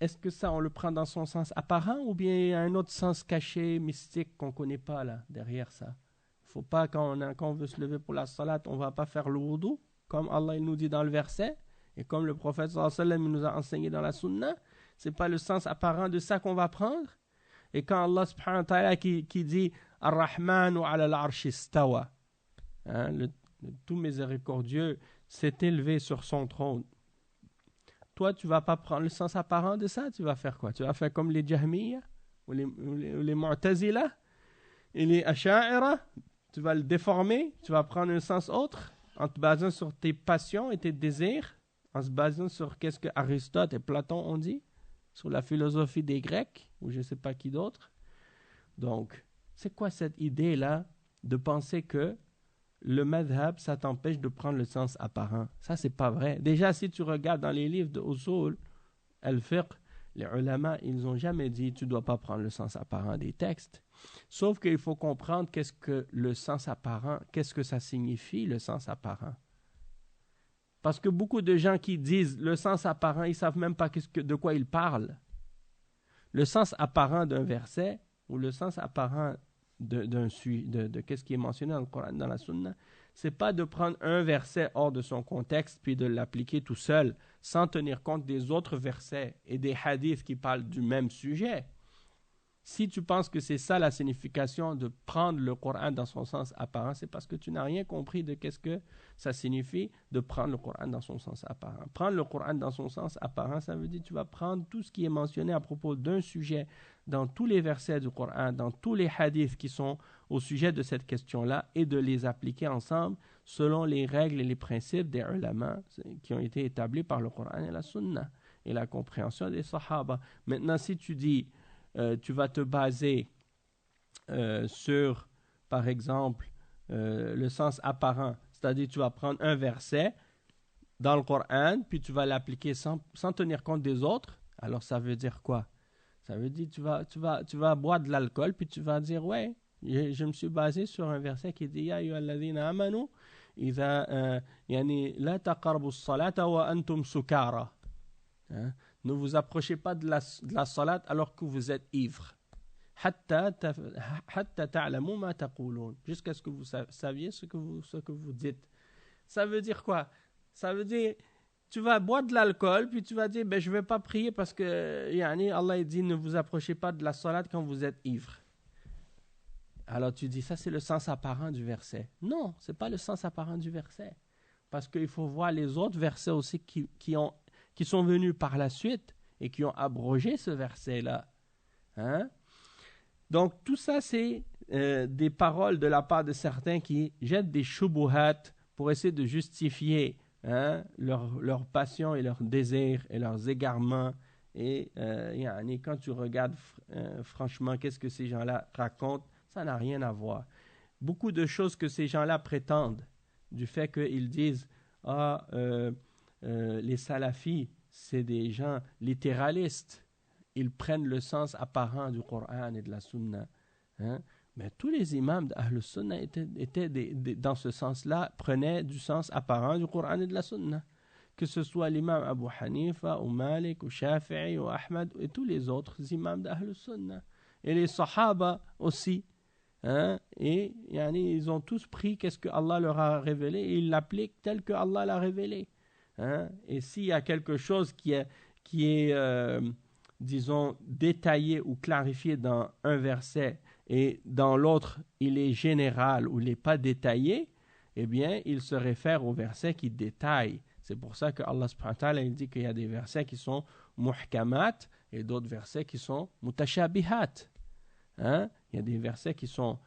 B: Est-ce que ça on le prend dans son sens apparent ou bien il y a un autre sens caché, mystique qu'on ne connaît pas là derrière ça? Il ne faut pas, quand on veut se lever pour la salat, on ne va pas faire le wudu, comme Allah il nous dit dans le verset, et comme le prophète sallallahu alayhi wa sallam nous a enseigné dans la sunna. Ce n'est pas le sens apparent de ça qu'on va prendre. Et quand Allah subhanahu wa ta'ala qui dit Ar-Rahmanu ala al-arshi istawa, le tout miséricordieux s'est élevé sur son trône. Toi, tu ne vas pas prendre le sens apparent de ça, tu vas faire quoi? Tu vas faire comme les Jahmiyyah, ou les Mu'tazila, et les Asha'ira. Tu vas le déformer, tu vas prendre un sens autre en te basant sur tes passions et tes désirs, en se basant sur qu'est-ce que Aristote et Platon ont dit, sur la philosophie des Grecs, ou je ne sais pas qui d'autre. Donc, c'est quoi cette idée-là de penser que le madhab, ça t'empêche de prendre le sens apparent? Ça, c'est pas vrai. Déjà, si tu regardes dans les livres de Usul, al-Fiqh, les ulama, ils n'ont jamais dit tu ne dois pas prendre le sens apparent des textes. Sauf qu'il faut comprendre qu'est-ce que le sens apparent, qu'est-ce que ça signifie le sens apparent. Parce que beaucoup de gens qui disent le sens apparent, ils ne savent même pas de quoi ils parlent. Le sens apparent d'un verset ou le sens apparent de qu'est-ce qui est mentionné dans le Coran, dans la Sunna, c'est pas de prendre un verset hors de son contexte puis de l'appliquer tout seul sans tenir compte des autres versets et des hadiths qui parlent du même sujet. Si tu penses que c'est ça la signification de prendre le Coran dans son sens apparent, c'est parce que tu n'as rien compris de qu'est-ce que ça signifie de prendre le Coran dans son sens apparent. Prendre le Coran dans son sens apparent, ça veut dire que tu vas prendre tout ce qui est mentionné à propos d'un sujet dans tous les versets du Coran, dans tous les hadiths qui sont au sujet de cette question-là et de les appliquer ensemble selon les règles et les principes des ulama qui ont été établis par le Coran et la Sunna et la compréhension des Sahaba. Maintenant, si tu dis tu vas te baser sur, par exemple, le sens apparent. C'est-à-dire, tu vas prendre un verset dans le Coran, puis tu vas l'appliquer sans tenir compte des autres. Alors, ça veut dire quoi? Ça veut dire tu vas boire de l'alcool, puis tu vas dire, ouais, je me suis basé sur un verset qui dit, Ya ayyuhalladhina amanu, la taqrabu as-salata wa antum sukara. Ne vous approchez pas de la salat alors que vous êtes ivre. Jusqu'à ce que vous saviez ce que vous dites. Ça veut dire quoi? Ça veut dire, tu vas boire de l'alcool, puis tu vas dire, je ne vais pas prier parce que Allah dit, ne vous approchez pas de la salat quand vous êtes ivre. Alors tu dis, ça c'est le sens apparent du verset. Non, ce n'est pas le sens apparent du verset. Parce qu'il faut voir les autres versets aussi qui sont venus par la suite et qui ont abrogé ce verset-là. Donc, tout ça, c'est des paroles de la part de certains qui jettent des shubuhat pour essayer de justifier leur passion et leurs désirs et leurs égarements Et quand tu regardes franchement qu'est-ce que ces gens-là racontent, ça n'a rien à voir. Beaucoup de choses que ces gens-là prétendent, du fait qu'ils disent les salafis, c'est des gens littéralistes. Ils prennent le sens apparent du Coran et de la Sunna. Hein? Mais tous les imams d'Ahl Sunna étaient dans ce sens-là, prenaient du sens apparent du Coran et de la Sunna. Que ce soit l'imam Abu Hanifa, ou Malik, ou Shafi'i, ou Ahmad, et tous les autres imams d'Ahl Sunna. Et les Sahaba aussi. Hein? Et ils ont tous pris qu'est-ce que Allah leur a révélé et ils l'appliquent tel que Allah l'a révélé. Hein? Et s'il y a quelque chose qui est disons, détaillé ou clarifié dans un verset et dans l'autre, il est général ou il n'est pas détaillé, eh bien, il se réfère au verset qui détaille. C'est pour ça que Allah subhanahu wa ta'ala il dit qu'il y a des versets qui sont muhkamat et d'autres versets qui sont mutashabihat. Hein? Il y a des versets qui sont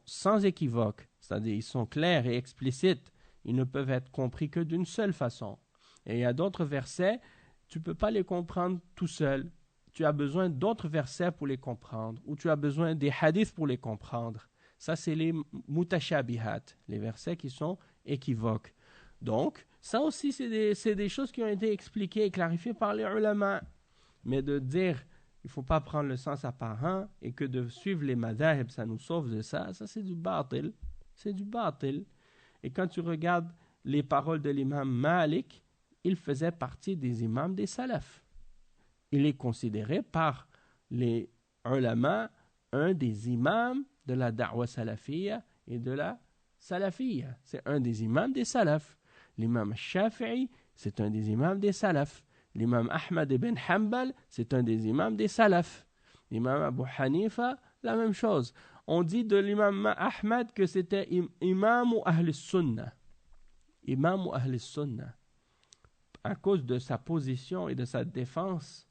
B: sans équivoque, c'est-à-dire ils sont clairs et explicites. Ils ne peuvent être compris que d'une seule façon. Et il y a d'autres versets, tu ne peux pas les comprendre tout seul. Tu as besoin d'autres versets pour les comprendre, ou tu as besoin des hadiths pour les comprendre. Ça, c'est les mutashabihat, les versets qui sont équivoques. Donc, ça aussi, c'est des choses qui ont été expliquées et clarifiées par les ulama. Mais de dire, il ne faut pas prendre le sens apparent et que de suivre les madhahib, ça nous sauve de ça, ça c'est du batil. C'est du batil. Et quand tu regardes les paroles de l'imam Malik, il faisait partie des imams des salafs. Il est considéré par les ulama un des imams de la da'wa salafiyya et de la salafiyya. C'est un des imams des salafs. L'imam Shafi'i, c'est un des imams des salafs. L'imam Ahmad ibn Hanbal, c'est un des imams des salafs. L'imam Abu Hanifa, la même chose. On dit de l'imam Ahmad que c'était imam ou ahl sunnah. Imam ou ahl sunnah. À cause de sa position et de sa défense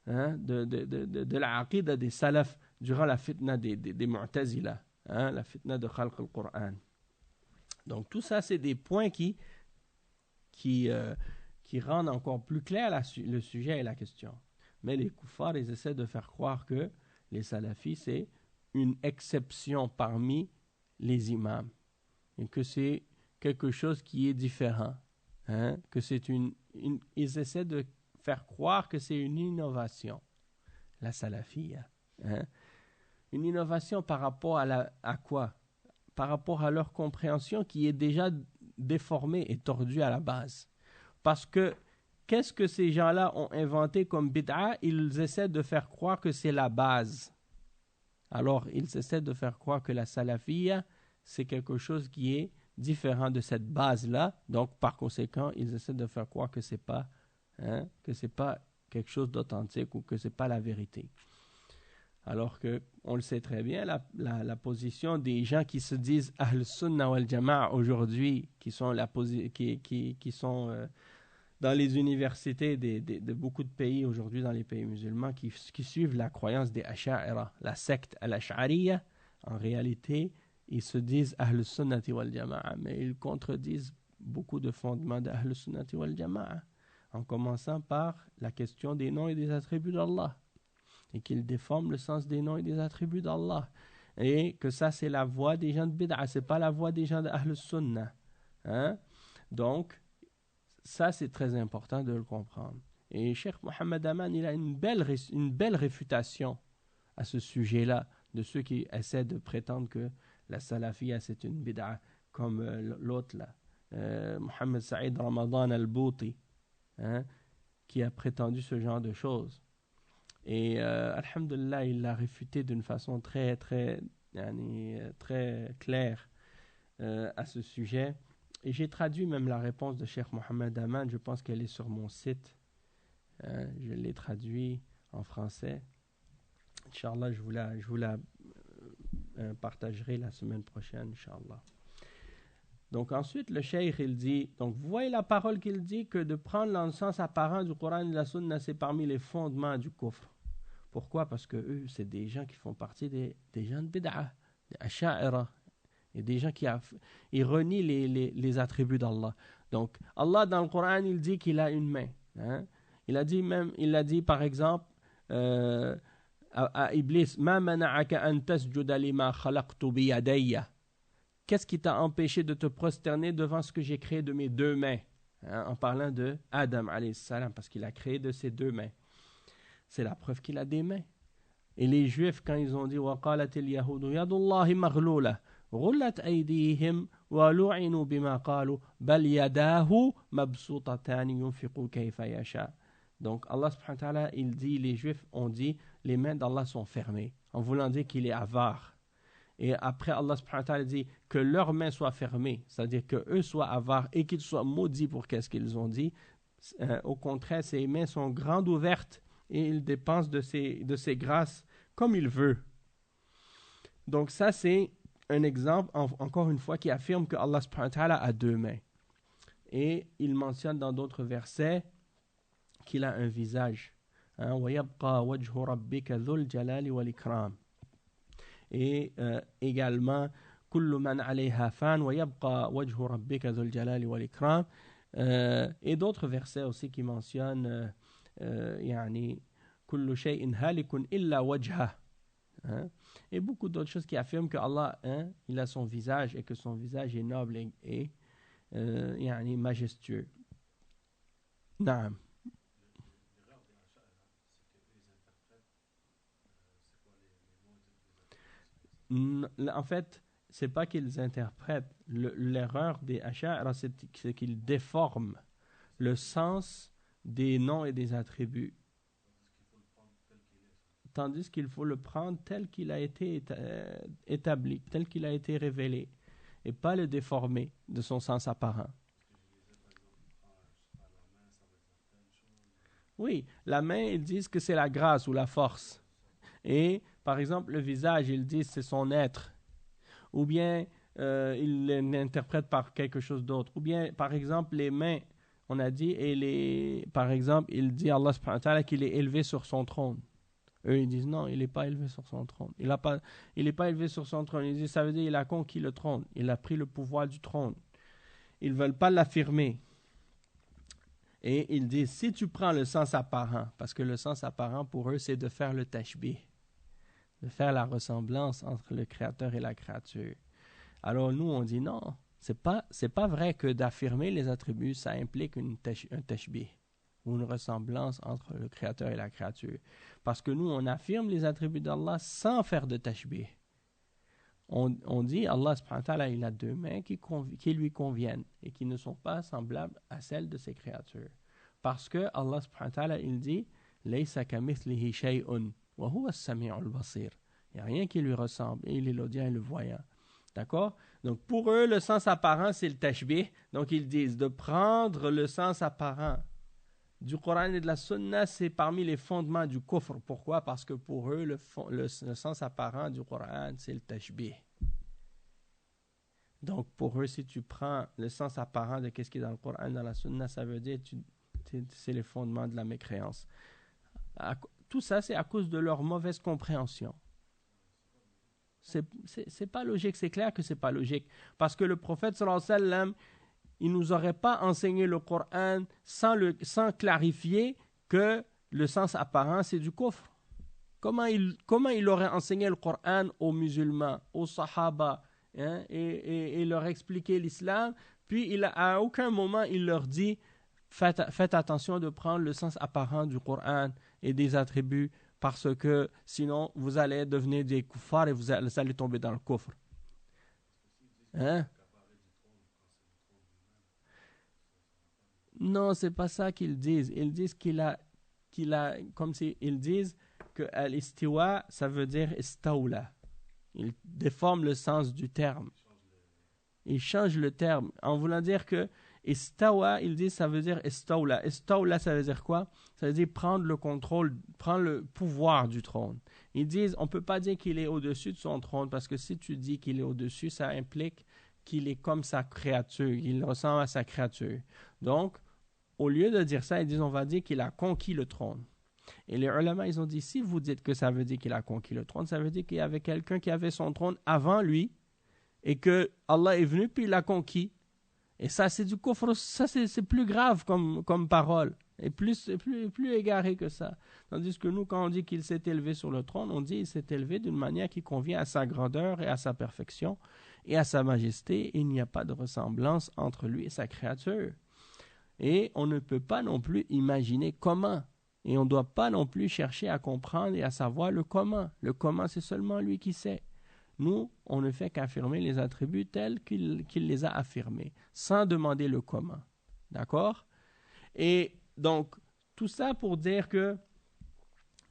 B: de la aqidah des salafs durant la fitna des mu'tazila, la fitna de khalq al-Qur'an. Donc tout ça, c'est des points qui rendent encore plus clair le sujet et la question. Mais les kuffars, ils essaient de faire croire que les salafis, c'est une exception parmi les imams et que c'est quelque chose qui est différent. Que c'est ils essaient de faire croire que c'est une innovation, la salafiyya. Une innovation par rapport à quoi? Par rapport à leur compréhension qui est déjà déformée et tordue à la base. Parce que qu'est-ce que ces gens-là ont inventé comme bid'a? Ils essaient de faire croire que c'est la base. Alors, ils essaient de faire croire que la salafiyya, c'est quelque chose qui est différent de cette base-là. Donc, par conséquent, ils essaient de faire croire que c'est pas quelque chose d'authentique ou que c'est pas la vérité. Alors que, on le sait très bien, la position des gens qui se disent Ahl Sunnah wal Jama'a aujourd'hui, qui sont dans les universités de beaucoup de pays aujourd'hui, dans les pays musulmans, qui suivent la croyance des Asha'ira, la secte al-Ash'ariyya, en réalité, ils se disent Ahl Sunnati wal Jama'a, mais ils contredisent beaucoup de fondements d'Ahl Sunnati wal Jama'a, en commençant par la question des noms et des attributs d'Allah, et qu'ils déforment le sens des noms et des attributs d'Allah, et que ça c'est la voie des gens de bid'a, c'est pas la voie des gens d'Ahl Sunnah. Donc, ça c'est très important de le comprendre. Et Cheikh Mohammed Aman, il a une belle réfutation à ce sujet-là, de ceux qui essaient de prétendre que la salafiyya c'est une bid'a, comme l'autre là, Mohammed Saïd Ramadan al-Bouti, qui a prétendu ce genre de choses. Et alhamdulillah, il l'a réfuté d'une façon très claire à ce sujet. Et j'ai traduit même la réponse de Cheikh Mohammed Aman, je pense qu'elle est sur mon site. Je l'ai traduit en français. Inch'Allah, je vous la partagerai la semaine prochaine, Inch'Allah. Donc ensuite, le cheikh, il dit, donc vous voyez la parole qu'il dit, que de prendre le sens apparent du Coran et de la Sunna, c'est parmi les fondements du kufr. Pourquoi? Parce que eux, c'est des gens qui font partie des gens de bid'a, des asha'ira, et des gens qui ils renient les attributs d'Allah. Donc Allah, dans le Coran, il dit qu'il a une main. Il a dit par exemple à Iblis, Ma mana'aka an tasjuda lima khalaqtu biyadayya. Qu'est-ce qui t'a empêché de te prosterner devant ce que j'ai créé de mes deux mains? En parlant de Adam alayhi salam, parce qu'il a créé de ses deux mains. C'est la preuve qu'il a des mains. Et les Juifs, quand ils ont dit وَقَالَتِ الْيَهُودُ يَدُ اللَّهِ مَغْلُولَةٌ غُلَّتْ أَيْدِيهِمْ وَلُعِنُوا بِمَا قَالُوا بَلْ يَدَاهُ مَبْسُوطَتَانِ يُنْفِقُ كَيْفَ يَشَاءُ. Donc Allah subhanahu wa ta'ala, il dit, les Juifs ont dit, les mains d'Allah sont fermées, en voulant dire qu'il est avare. Et après Allah subhanahu wa ta'ala dit que leurs mains soient fermées, c'est-à-dire qu'eux soient avares et qu'ils soient maudits pour qu'est-ce qu'ils ont dit. Au contraire, ses mains sont grandes ouvertes et il dépense de ses grâces comme il veut. Donc ça, c'est un exemple, encore une fois, qui affirme que Allah subhanahu wa ta'ala a deux mains. Et il mentionne dans d'autres versets qu'il a un visage. وَيَبْقَى وَجْهُ رَبِّكَ ذُو الْجَلَالِ وَالْإِكْرَامِ. Et également كُلُّ مَنْ عَلَيْهَا فَانٍ وَيَبْقَى وَجْهُ رَبِّكَ ذُو الْجَلَالِ وَالْإِكْرَامِ. Et d'autres versets aussi qui mentionnent يعني كل شيء هالك إلا وجهه. Et beaucoup d'autres choses qui affirment que Allah, il a son visage et que son visage est noble et يعني majestueux. نعم. En fait, c'est pas qu'ils interprètent. L'erreur des Ash'ari, c'est qu'ils déforment le sens des noms et des attributs. Tandis qu'il faut le prendre tel qu'il a été établi, tel qu'il a été révélé, et pas le déformer de son sens apparent. Oui, la main, ils disent que c'est la grâce ou la force. Et, par exemple, le visage, ils disent que c'est son être. Ou bien, ils l'interprètent par quelque chose d'autre. Ou bien, par exemple, les mains, on a dit, par exemple, il dit Allah subhanahu wa ta'ala qu'il est élevé sur son trône. Eux, ils disent non, il n'est pas élevé sur son trône. Il n'est pas élevé sur son trône. Ils disent, ça veut dire qu'il a conquis le trône. Il a pris le pouvoir du trône. Ils ne veulent pas l'affirmer. Et ils disent, si tu prends le sens apparent, parce que le sens apparent pour eux, c'est de faire le tashbih, de faire la ressemblance entre le créateur et la créature. Alors nous, on dit non, c'est pas vrai que d'affirmer les attributs, ça implique un tashbih, ou une ressemblance entre le créateur et la créature. Parce que nous, on affirme les attributs d'Allah sans faire de tashbih. On dit Allah subhanahu wa ta'ala, il a deux mains qui lui conviennent et qui ne sont pas semblables à celles de ses créatures. Parce que Allah subhanahu wa ta'ala, il dit Laysa kamithlihi shay'un wa huwa as-sami'ul basir. Il n'y a rien qui lui ressemble et il est l'audient et le voyant. D'accord? Donc pour eux, le sens apparent, c'est le tashbih. Donc ils disent de prendre le sens apparent du Coran et de la Sunna, c'est parmi les fondements du kufr. Pourquoi? Parce que pour eux, le sens apparent du Coran, c'est le tashbih. Donc pour eux, si tu prends le sens apparent de ce qui est dans le Coran, dans la Sunna, ça veut dire c'est les fondements de la mécréance. Tout ça, c'est à cause de leur mauvaise compréhension. C'est pas logique, c'est clair que c'est pas logique. Parce que le prophète sallallahu alayhi wa sallam, il nous aurait pas enseigné le Coran sans clarifier que le sens apparent c'est du kufr. Comment il aurait enseigné le Coran aux musulmans, aux sahaba, et leur expliquer l'islam, puis à aucun moment il leur dit faites attention de prendre le sens apparent du Coran et des attributs parce que sinon vous allez devenir des kuffars et vous allez tomber dans le kufr. Non, c'est pas ça qu'ils disent. Ils disent qu'il a comme ils disent que al-istiwa, ça veut dire istawla. Ils déforment le sens du terme. Ils changent le terme en voulant dire que istawa, ils disent ça veut dire istawla. Istawla, ça veut dire quoi? Ça veut dire prendre le contrôle, prendre le pouvoir du trône. Ils disent on peut pas dire qu'il est au-dessus de son trône parce que si tu dis qu'il est au-dessus, ça implique qu'il est comme sa créature, il ressemble à sa créature. Donc au lieu de dire ça, ils disent on va dire qu'il a conquis le trône. Et les ulama, ils ont dit si vous dites que ça veut dire qu'il a conquis le trône, ça veut dire qu'il y avait quelqu'un qui avait son trône avant lui et que Allah est venu puis il l'a conquis. Et ça c'est du kufr, ça c'est plus grave comme parole. Et plus égaré que ça. Tandis que nous, quand on dit qu'il s'est élevé sur le trône, on dit qu'il s'est élevé d'une manière qui convient à sa grandeur et à sa perfection et à sa majesté. Et il n'y a pas de ressemblance entre lui et sa créature. Et on ne peut pas non plus imaginer comment. Et on ne doit pas non plus chercher à comprendre et à savoir le comment. Le comment, c'est seulement lui qui sait. Nous, on ne fait qu'affirmer les attributs tels qu'il les a affirmés, sans demander le comment. D'accord? Et donc, tout ça pour dire que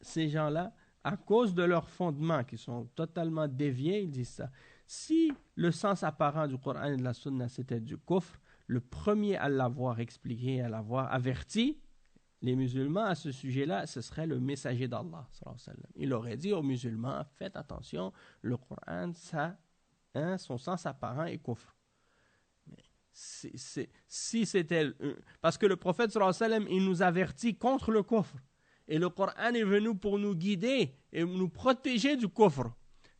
B: ces gens-là, à cause de leurs fondements qui sont totalement déviés, ils disent ça. Si le sens apparent du Coran et de la Sunna c'était du kufr, le premier à l'avoir expliqué, à l'avoir averti, les musulmans à ce sujet-là, ce serait le messager d'Allah. Il aurait dit aux musulmans, faites attention, le Coran, ça, son sens apparent est kufr. Si c'était... Parce que le prophète sallallahu alayhi wa sallam, il nous avertit contre le kufr. Et le Coran est venu pour nous guider et nous protéger du kufr.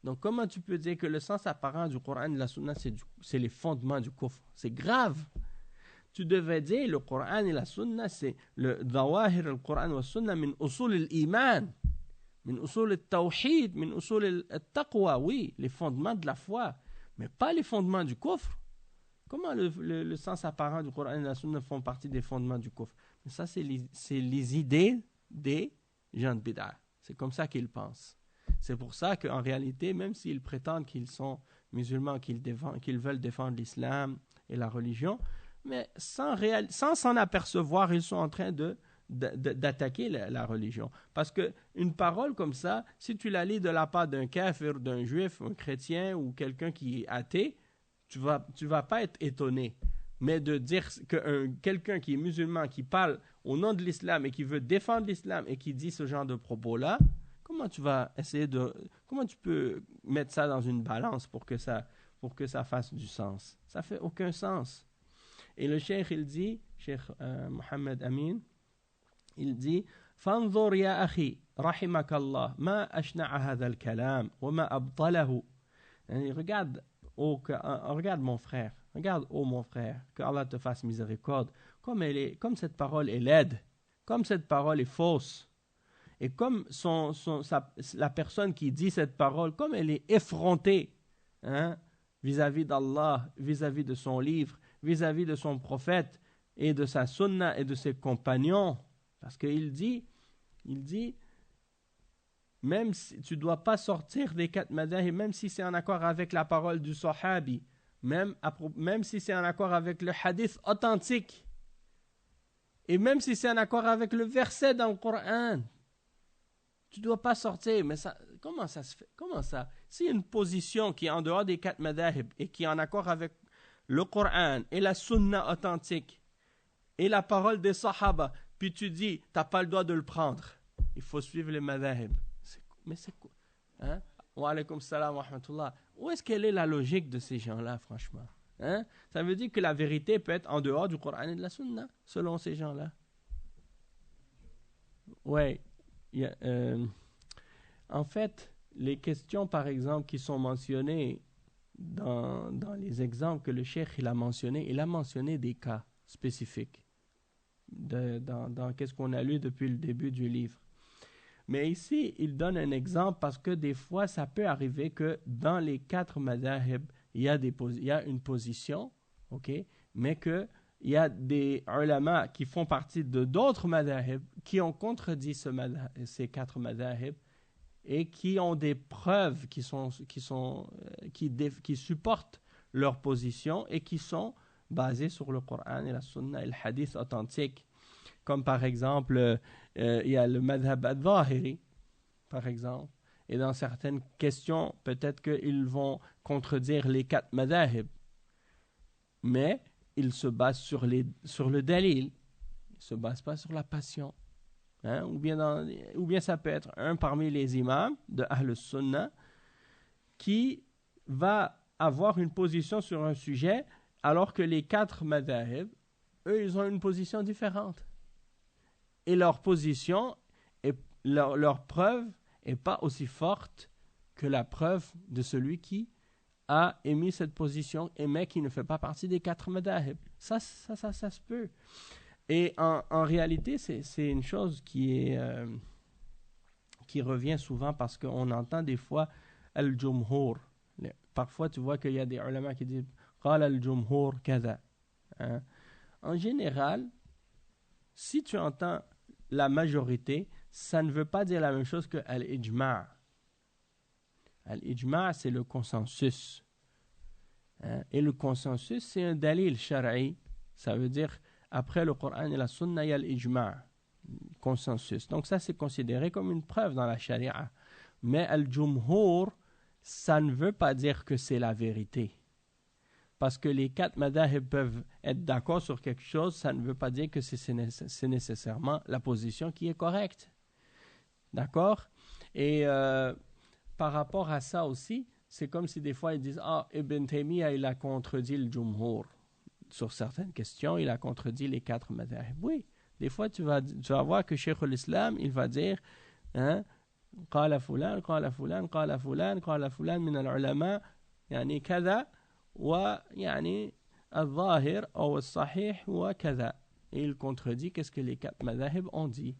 B: Donc comment tu peux dire que le sens apparent du Coran et de la Sunna, c'est les fondements du kufr? C'est grave. Tu devais dire le Coran et la Sunna, c'est le Zawahir, le Coran et la Sunna, min usul al-iman, min usul al-tawhid, min usul al-taqwa, oui, les fondements de la foi, mais pas les fondements du kufr. Comment le sens apparent du Coran et de la Sunna font partie des fondements du kufr? Mais ça, c'est les idées des gens de bid'ah. C'est comme ça qu'ils pensent. C'est pour ça qu'en réalité, même s'ils prétendent qu'ils sont musulmans, qu'ils veulent défendre l'islam et la religion, mais sans s'en apercevoir, ils sont en train d'attaquer la religion. Parce qu'une parole comme ça, si tu la lis de la part d'un kafir, d'un juif, un chrétien ou quelqu'un qui est athée, tu vas pas être étonné. Mais de dire que quelqu'un qui est musulman, qui parle au nom de l'islam et qui veut défendre l'islam et qui dit ce genre de propos-là, comment tu peux mettre ça dans une balance pour que ça fasse du sens? Ça fait aucun sens. Et le cheikh, il dit, cheikh Mohammed Amin, il dit, فانظر يا أخي رحمك الله ما أشنع هذا الكلام وما أبطله. Regarde mon frère, mon frère, que Allah te fasse miséricorde, comme cette parole est laide, comme cette parole est fausse, et comme la personne qui dit cette parole, comme elle est effrontée vis-à-vis d'Allah, vis-à-vis de son livre, vis-à-vis de son prophète et de sa sunna et de ses compagnons, parce qu'il dit même si tu ne dois pas sortir des 4 madhahib, même si c'est en accord avec la parole du sahabi, même si c'est en accord avec le hadith authentique, et même si c'est en accord avec le verset dans le Coran, tu ne dois pas sortir. Mais ça, comment ça se fait? Comment ça? Si une position qui est en dehors des 4 madhahib et qui est en accord avec le Coran et la sunna authentique et la parole des sahaba, puis tu dis, tu n'as pas le droit de le prendre, il faut suivre les madhahib. Mais c'est quoi? Wa alaykum salam wa rahmatullah. Où est-ce qu'elle est la logique de ces gens-là, franchement? Ça veut dire que la vérité peut être en dehors du Coran et de la Sunna, selon ces gens-là. Oui. En fait, les questions, par exemple, qui sont mentionnées dans les exemples que le cheikh il a mentionné des cas spécifiques dans qu'est-ce qu'on a lu depuis le début du livre. Mais ici, il donne un exemple parce que des fois, ça peut arriver que dans les 4 madhahib, il y a une position, mais qu'il y a des ulama qui font partie de d'autres madhahib qui ont contredit ces 4 madhahib et qui ont des preuves qui supportent leur position et qui sont basées sur le Coran et la Sunna et le hadith authentique. Comme par exemple, il y a le madhab al-Zahiri, par exemple. Et dans certaines questions, peut-être qu'ils vont contredire les 4 madhahib. Mais ils se basent sur le dalil. Ils ne se basent pas sur la passion. Ou bien ça peut être un parmi les imams de Ahl Sunnah qui va avoir une position sur un sujet alors que les 4 madhahib, eux, ils ont une position différente. Et leur position, leur preuve n'est pas aussi forte que la preuve de celui qui a émis cette position, mais qui ne fait pas partie des 4 madhahib. Ça se peut. Et en réalité, c'est une chose qui revient souvent parce qu'on entend des fois al-jumhur. Parfois, tu vois qu'il y a des ulama qui disent قال الجمهور كذا. Hein? En général, si tu entends la majorité, ça ne veut pas dire la même chose que al-ijma'. Al-ijma', c'est le consensus. Hein? Et le consensus, c'est un dalil shar'i. Ça veut dire, après le Coran et la Sunna, il y a l'ijma', consensus. Donc ça, c'est considéré comme une preuve dans la charia. Mais al-jumhur, ça ne veut pas dire que c'est la vérité. Parce que les 4 madhahib peuvent être d'accord sur quelque chose, ça ne veut pas dire que c'est nécessairement la position qui est correcte. D'accord? Et par rapport à ça aussi, c'est comme si des fois ils disent « Ah, Ibn Taymiyyah, il a contredit le Jumhur. » Sur certaines questions, il a contredit les 4 madhahib. Oui, des fois tu vas voir que Cheikh l'Islam, il va dire hein, « قال فلان قال فلان قال فلان قال فلان من العلماء يعني كذا ويعني الظاهر أو الصحيح وكذا. » Et il contredit qu'est-ce que les 4 madhahib ont dit.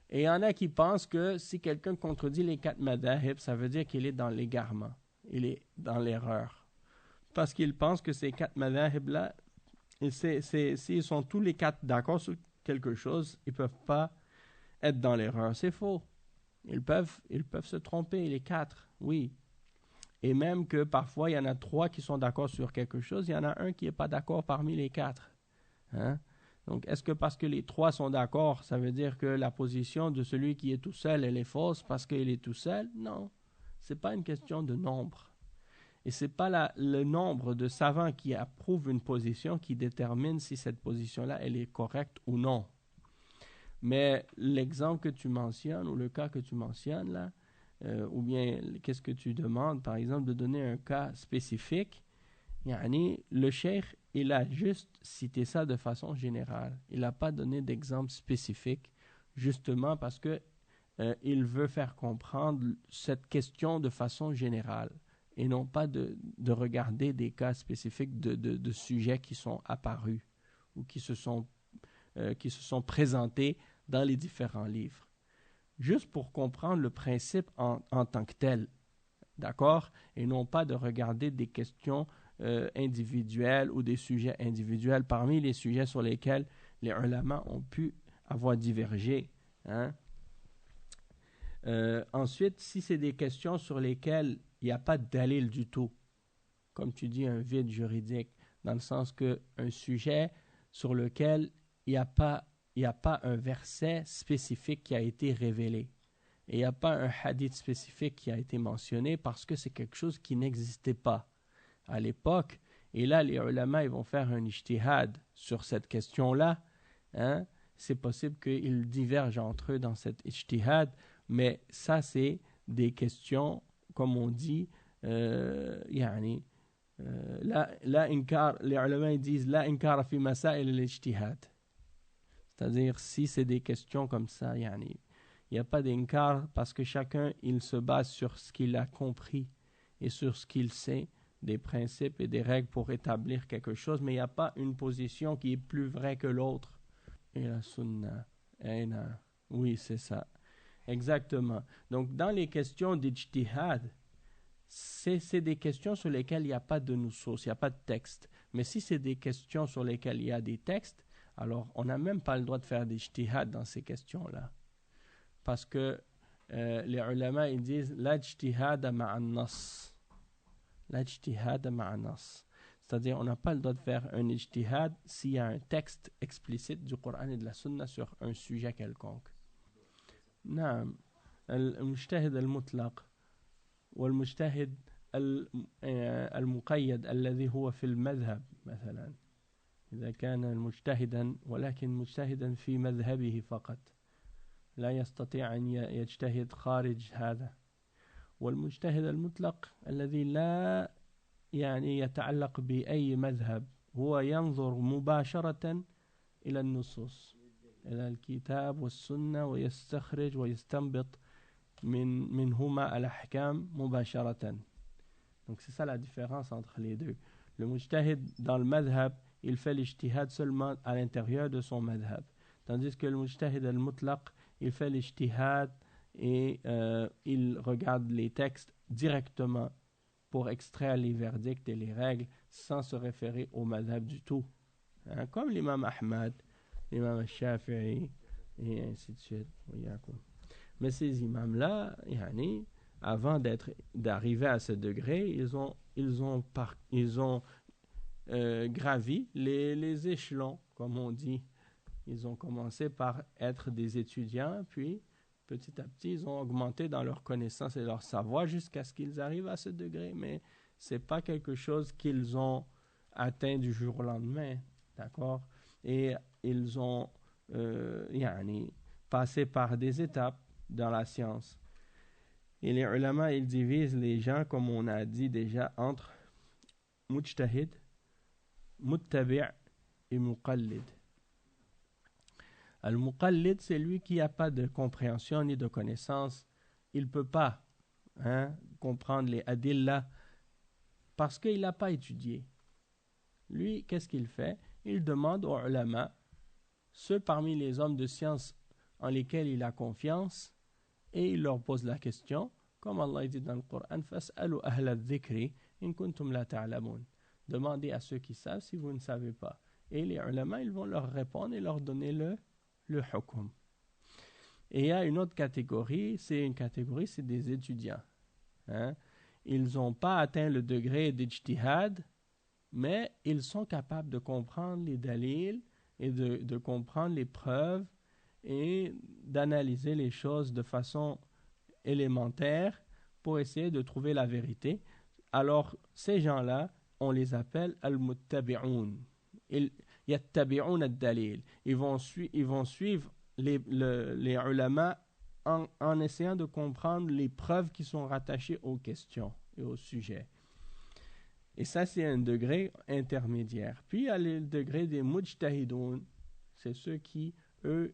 B: Et il y en a qui pensent que si quelqu'un contredit les 4 madhahib, ça veut dire qu'il est dans l'égarement, il est dans l'erreur. Parce qu'ils pensent que ces 4 madhahib-là, s'ils sont tous les 4 d'accord sur quelque chose, ils ne peuvent pas être dans l'erreur. C'est faux. Ils peuvent se tromper, les 4, oui. Et même que parfois, il y en a 3 qui sont d'accord sur quelque chose, il y en a un qui n'est pas d'accord parmi les 4. Hein? Donc, est-ce que parce que les 3 sont d'accord, ça veut dire que la position de celui qui est tout seul, elle est fausse parce qu'il est tout seul? Non. Ce n'est pas une question de nombre. Et ce n'est pas le nombre de savants qui approuvent une position qui détermine si cette position-là, elle est correcte ou non. Mais l'exemple que tu mentionnes, ou le cas que tu mentionnes là, ou bien qu'est-ce que tu demandes, par exemple, de donner un cas spécifique, yani, le cheikh, il a juste cité ça de façon générale. Il n'a pas donné d'exemple spécifique, justement parce que il veut faire comprendre cette question de façon générale et non pas de regarder des cas spécifiques de sujets qui sont apparus ou qui se sont présentés dans les différents livres. Juste pour comprendre le principe en tant que tel, d'accord? Et non pas de regarder des questions individuelles ou des sujets individuels parmi les sujets sur lesquels les ulama ont pu avoir divergé. Hein? Ensuite, si c'est des questions sur lesquelles il n'y a pas de dalil du tout, comme tu dis, un vide juridique, dans le sens qu'un sujet sur lequel il n'y a pas un verset spécifique qui a été révélé. Et il n'y a pas un hadith spécifique qui a été mentionné parce que c'est quelque chose qui n'existait pas à l'époque. Et là, les ulama, ils vont faire un ijtihad sur cette question-là. Hein? C'est possible qu'ils divergent entre eux dans cet ijtihad, mais ça, c'est des questions, comme on dit, يعني لا إنكار, les ulama ils disent لا إنكار في مسائل الاجتهاد. C'est-à-dire, si c'est des questions comme ça, il n'y a pas d'inkar parce que chacun, il se base sur ce qu'il a compris et sur ce qu'il sait des principes et des règles pour établir quelque chose, mais il n'y a pas une position qui est plus vraie que l'autre. Et la sunna, oui, c'est ça. Exactement. Donc, dans les questions d'ijtihad, c'est des questions sur lesquelles il n'y a pas de nusus, il n'y a pas de texte. Mais si c'est des questions sur lesquelles il y a des textes, alors on n'a même pas le droit de faire des ijtihad dans ces questions-là. Parce que les ulama, ils disent « La ijtihada ma'an nas ». La ijtihada ma'an nas. C'est-à-dire, on n'a pas le droit de faire un ijtihad s'il y a un texte explicite du Coran et de la Sunna sur un sujet quelconque. نعم المجتهد المطلق والمجتهد المقيد الذي هو في المذهب مثلا إذا كان مجتهدا ولكن مجتهدا في مذهبه فقط لا يستطيع أن يجتهد خارج هذا والمجتهد المطلق الذي لا يتعلق بأي مذهب هو ينظر مباشرة إلى النصوص إلى الكتاب والسنة ويستخرج ويستنبط منهما الأحكام مباشرة. Donc c'est ça la différence entre les deux. Le mujtahid dans le madhab, il fait l'ijtihad seulement à l'intérieur de son madhab. Tandis que le mujtahid al-mutlaq, il fait l'ijtihad et il regarde les textes directement pour extraire les verdicts et les règles sans se référer au madhab du tout. Hein, comme l'imam Ahmad, l'imam Shafi'i et ainsi de suite. Mais ces imams-là, avant d'arriver à ce degré, ils ont gravi les échelons, comme on dit. Ils ont commencé par être des étudiants, puis petit à petit, ils ont augmenté dans leur connaissance et leur savoir jusqu'à ce qu'ils arrivent à ce degré. Mais ce n'est pas quelque chose qu'ils ont atteint du jour au lendemain, d'accord? Et ils ont passé par des étapes dans la science. Et les ulama, ils divisent les gens, comme on a dit déjà, entre mujtahid, muttabi' et muqallid. Al-muqallid, c'est lui qui n'a pas de compréhension ni de connaissance. Il ne peut pas comprendre les adillah parce qu'il n'a pas étudié. Lui, qu'est-ce qu'il fait? Il demande aux ulama, ceux parmi les hommes de science en lesquels il a confiance, et il leur pose la question, comme Allah dit dans le Coran, فَاسْأَلُوا أَهْلَ الذِّكْرِ إِن كُنْتُمْ لَا تَعْلَمُونَ. Demandez à ceux qui savent si vous ne savez pas. Et les ulama, ils vont leur répondre et leur donner le hukm. Et il y a une autre catégorie, c'est des étudiants. Ils n'ont pas atteint le degré d'ijtihad, mais ils sont capables de comprendre les dalils et de comprendre les preuves et d'analyser les choses de façon élémentaire pour essayer de trouver la vérité. Alors, ces gens-là, on les appelle al-muttabi'un. Yattabi'un ad-dalil. Ils vont suivre les ulama en essayant de comprendre les preuves qui sont rattachées aux questions et aux sujets. Et ça, c'est un degré intermédiaire. Puis, il y a le degré des mujtahidoun. C'est ceux qui, eux,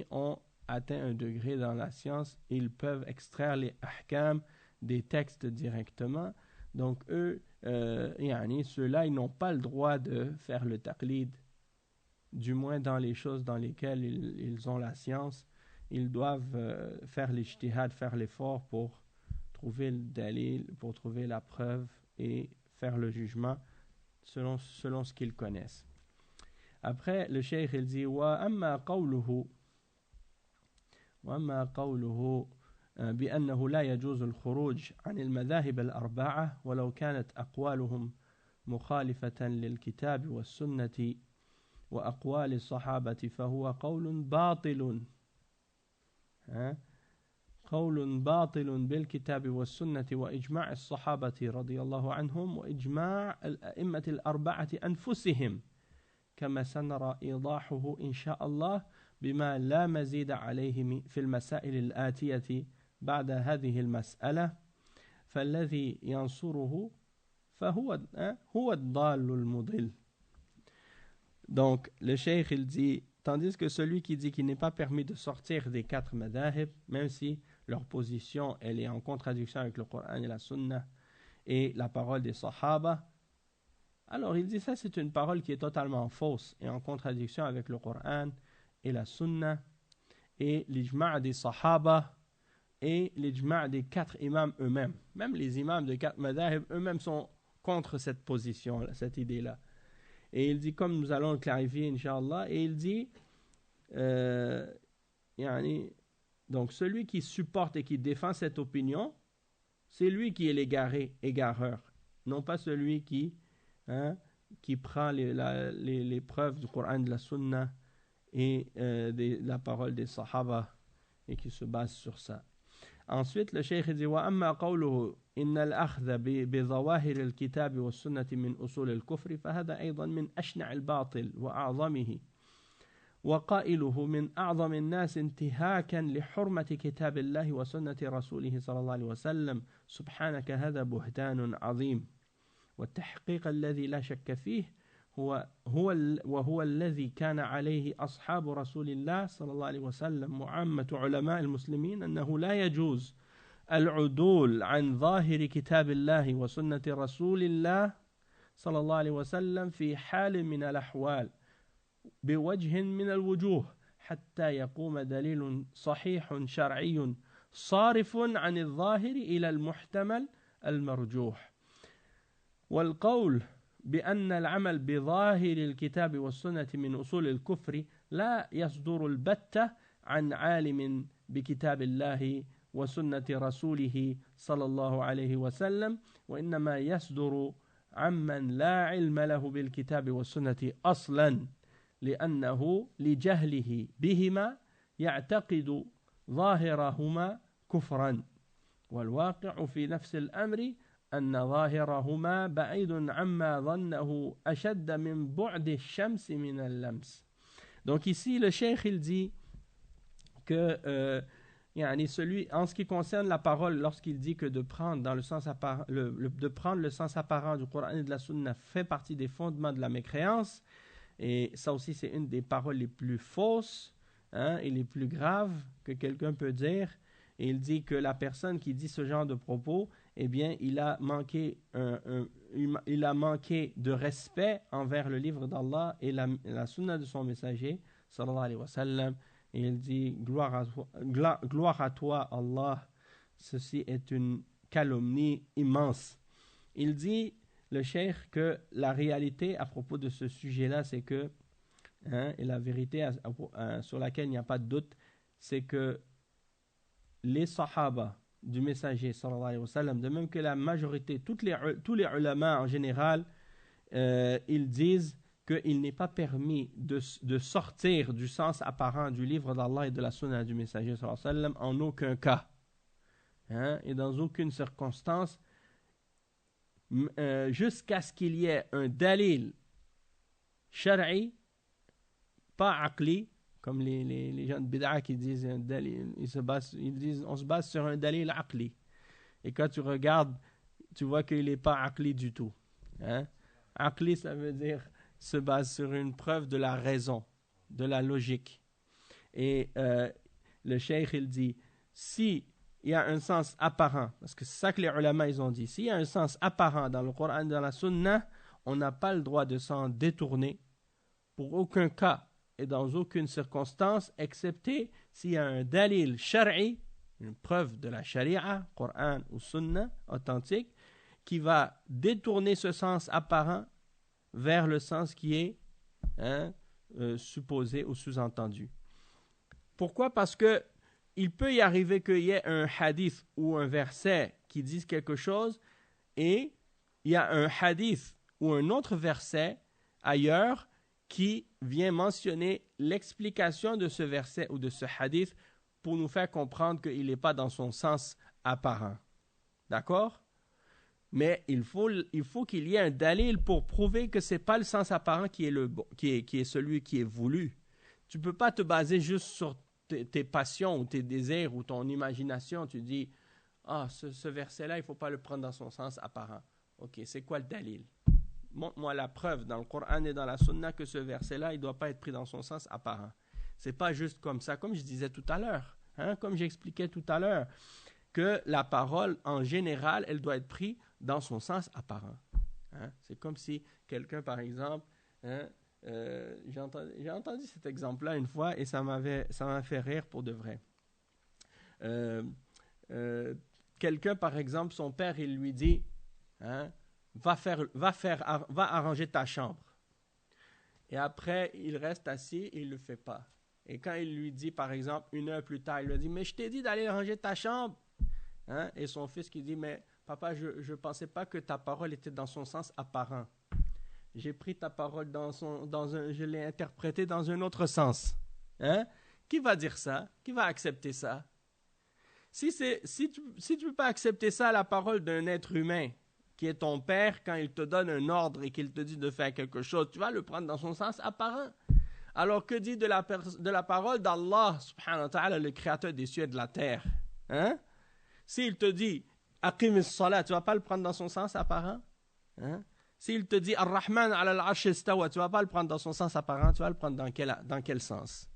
B: ont atteint un degré dans la science. Ils peuvent extraire les ahkam des textes directement. Donc, eux, ceux-là, ils n'ont pas le droit de faire le taqlid, du moins dans les choses dans lesquelles ils ont la science. Ils doivent faire l'ijtihad, faire l'effort pour trouver le dalil, pour trouver la preuve et faire le jugement selon ce qu'ils connaissent. Après, le cheikh il dit وَأَمَّا قَوْلُهُ بأنه لا يجوز الخروج عن المذاهب الأربعة ولو كانت أقوالهم مخالفة للكتاب والسنة وأقوال الصحابة فهو قول باطل قول باطل بالكتاب والسنة وإجماع الصحابة رضي الله عنهم وإجماع الأئمة الأربعة أنفسهم كما سنرى إيضاحه إن شاء الله بما لا مزيد عليه في المسائل الآتية بعد هذه المسألة فالذي ينصره فهو هو الضال المضل. Donc le cheikh il dit, tandis que celui qui dit qu'il n'est pas permis de sortir des 4 madhahib, même si leur position elle est en contradiction avec le Coran et la Sunna et la parole des Sahaba, alors il dit ça c'est une parole qui est totalement fausse et en contradiction avec le Coran et la Sunna et l'ijma' des Sahaba et l'ijma' des 4 imams eux-mêmes. Même les imams de 4 madhahib eux-mêmes sont contre cette position, cette idée-là. Et il dit, comme nous allons le clarifier, Inch'Allah, et il dit, donc celui qui supporte et qui défend cette opinion, c'est lui qui est l'égareur, non pas celui qui prend les preuves du Coran, de la Sunna et de la parole des Sahaba et qui se base sur ça. Ensuite, le cheikh dit وَأَمَّا قَوْلُهُ إِنَّ الْأَخْذَ بِظَوَاهِرِ الْكِتَابِ وَالسُّنَّةِ مِنْ أُصُولِ الْكُفْرِ فَهَذَا أيضا من أشنع الباطل وأعظمه وقائله من أعظم الناس انتهاكا لحرمة كتاب الله وسنة رسوله صلى الله عليه وسلم سبحانك هذا بهتان عظيم والتحقيق الذي لا شك فيه وهو الذي كان عليه أصحاب رسول الله صلى الله عليه وسلم وعامة علماء المسلمين أنه لا يجوز العدول عن ظاهر كتاب الله وسنة رسول الله صلى الله عليه وسلم في حال من الأحوال بوجه من الوجوه حتى يقوم دليل صحيح شرعي صارف عن الظاهر إلى المحتمل المرجوح والقول بأن العمل بظاهر الكتاب والسنة من أصول الكفر لا يصدر البتة عن عالم بكتاب الله وسنة رسوله صلى الله عليه وسلم وإنما يصدر عمن لا علم له بالكتاب والسنة أصلا لأنه لجهله بهما يعتقد ظاهرهما كفرا والواقع في نفس الأمر أن ظاهرهما بعيد عما ظنه أشد من بعد الشمس من اللمس. Donc ici le cheikh il dit que en ce qui concerne la parole, lorsqu'il dit que de prendre dans le sens apparent, de prendre le sens apparent du Coran et de la Sunna fait partie des fondements de la mécréance, et ça aussi c'est une des paroles les plus fausses et les plus graves que quelqu'un peut dire. Et il dit que la personne qui dit ce genre de propos, eh bien, il a manqué de respect envers le livre d'Allah et la sunna de son messager, sallallahu alayhi wa sallam. Et il dit, gloire à toi, Allah, ceci est une calomnie immense. Il dit, le cheikh, que la réalité à propos de ce sujet-là, c'est que, et la vérité sur laquelle il n'y a pas de doute, c'est que les sahaba du messager sallallahu alayhi wa sallam, de même que la majorité, tous les ulama en général, ils disent qu'il n'est pas permis de sortir du sens apparent du livre d'Allah et de la sunna du messager sallallahu alayhi wa sallam en aucun cas, et dans aucune circonstance, jusqu'à ce qu'il y ait un dalil shar'i, pas aqli, comme les gens de bid'a qui disent un dalil, ils disent on se base sur un dalil aqli. Et quand tu regardes, tu vois qu'il n'est pas aqli du tout. Aqli, ça veut dire se base sur une preuve de la raison, de la logique. Et le cheikh, il dit, si il y a un sens apparent, parce que c'est ça que les ulama ils ont dit, s'il y a un sens apparent dans le Coran, dans la Sunna, on n'a pas le droit de s'en détourner pour aucun cas et dans aucune circonstance, excepté s'il y a un dalil shar'i, une preuve de la sharia, Coran ou Sunna authentique, qui va détourner ce sens apparent vers le sens qui est supposé ou sous-entendu. Pourquoi? Parce que il peut y arriver qu'il y ait un hadith ou un verset qui dise quelque chose et il y a un hadith ou un autre verset ailleurs qui vient mentionner l'explication de ce verset ou de ce hadith pour nous faire comprendre qu'il n'est pas dans son sens apparent. D'accord? Mais il faut qu'il y ait un dalil pour prouver que ce n'est pas le sens apparent qui est celui qui est voulu. Tu ne peux pas te baser juste sur tes passions ou tes désirs ou ton imagination. Tu dis, ce verset-là, il ne faut pas le prendre dans son sens apparent. Ok, c'est quoi le dalil? Montre-moi la preuve dans le Coran et dans la Sunna que ce verset-là, il ne doit pas être pris dans son sens apparent. Ce n'est pas juste comme ça, comme je disais tout à l'heure, comme j'expliquais tout à l'heure, que la parole, en général, elle doit être prise dans son sens apparent. C'est comme si quelqu'un, par exemple, j'ai entendu cet exemple-là une fois et ça m'a fait rire pour de vrai. Quelqu'un, par exemple, son père, il lui dit, va arranger ta chambre. Et après, il reste assis et il ne le fait pas. Et quand il lui dit, par exemple, 1 heure plus tard, il lui dit, mais je t'ai dit d'aller ranger ta chambre. Et son fils qui dit, mais papa, je ne pensais pas que ta parole était dans son sens apparent. J'ai pris ta parole je l'ai interprétée dans un autre sens. Qui va dire ça? Qui va accepter ça? Si tu ne peux pas accepter ça, la parole d'un être humain, qui est ton père, quand il te donne un ordre et qu'il te dit de faire quelque chose, tu vas le prendre dans son sens apparent. Alors que dit de la parole d'Allah, subhanahu wa ta'ala, le créateur des cieux et de la terre? S'il te dit Aqim as-salat, tu ne vas pas le prendre dans son sens apparent? S'il te dit Ar-Rahman ala al-arsh istawa, tu ne vas pas le prendre dans son sens apparent, tu vas le prendre dans quel sens?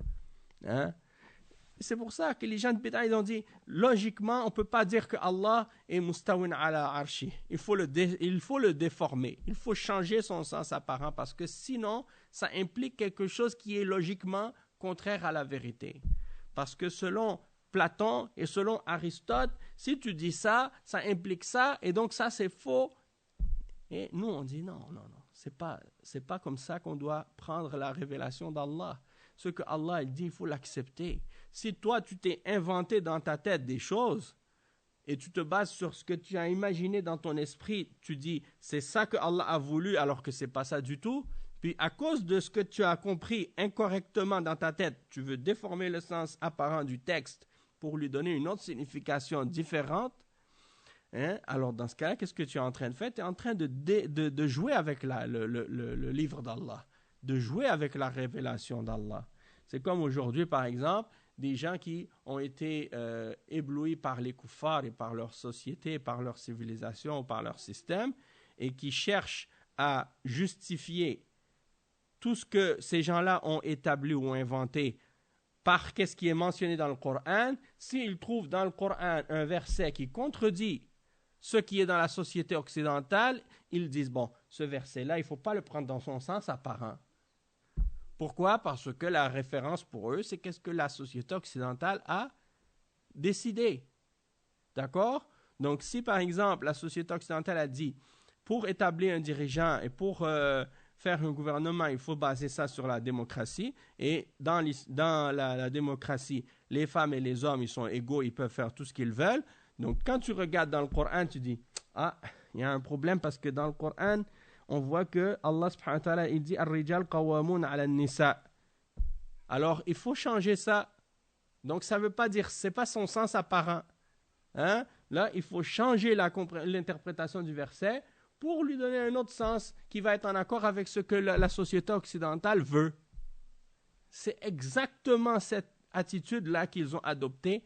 B: C'est pour ça que les gens de Bid'a, ils ont dit, logiquement, on ne peut pas dire que Allah est mustawin ala arshi. Il faut le déformer. Il faut changer son sens apparent parce que sinon, ça implique quelque chose qui est logiquement contraire à la vérité. Parce que selon Platon et selon Aristote, si tu dis ça, ça implique ça, et donc ça, c'est faux. Et nous, on dit non. C'est pas comme ça qu'on doit prendre la révélation d'Allah. Ce que Allah dit, il faut l'accepter. Si toi, tu t'es inventé dans ta tête des choses et tu te bases sur ce que tu as imaginé dans ton esprit, tu dis, c'est ça que Allah a voulu alors que c'est pas ça du tout. Puis à cause de ce que tu as compris incorrectement dans ta tête, tu veux déformer le sens apparent du texte pour lui donner une autre signification différente. Alors dans ce cas-là, qu'est-ce que tu es en train de faire? Tu es en train de jouer avec le livre d'Allah, de jouer avec la révélation d'Allah. C'est comme aujourd'hui, par exemple, des gens qui ont été éblouis par les kuffars et par leur société, par leur civilisation, par leur système, et qui cherchent à justifier tout ce que ces gens-là ont établi ou inventé par qu'est-ce qui est mentionné dans le Coran. S'ils trouvent dans le Coran un verset qui contredit ce qui est dans la société occidentale, ils disent, bon, ce verset-là, il ne faut pas le prendre dans son sens apparent. Pourquoi? Parce que la référence pour eux, c'est qu'est-ce que la société occidentale a décidé. D'accord? Donc, si par exemple, la société occidentale a dit, pour établir un dirigeant et pour faire un gouvernement, il faut baser ça sur la démocratie, et dans la démocratie, les femmes et les hommes, ils sont égaux, ils peuvent faire tout ce qu'ils veulent. Donc, quand tu regardes dans le Coran, tu dis, ah, il y a un problème parce que dans le Coran, on voit que Allah subhanahu wa ta'ala, il dit, Ar-rijal qawamun ala nisa. Alors, il faut changer ça. Donc, ça ne veut pas dire, ce n'est pas son sens apparent. Là, il faut changer l'interprétation du verset pour lui donner un autre sens qui va être en accord avec ce que la société occidentale veut. C'est exactement cette attitude-là qu'ils ont adoptée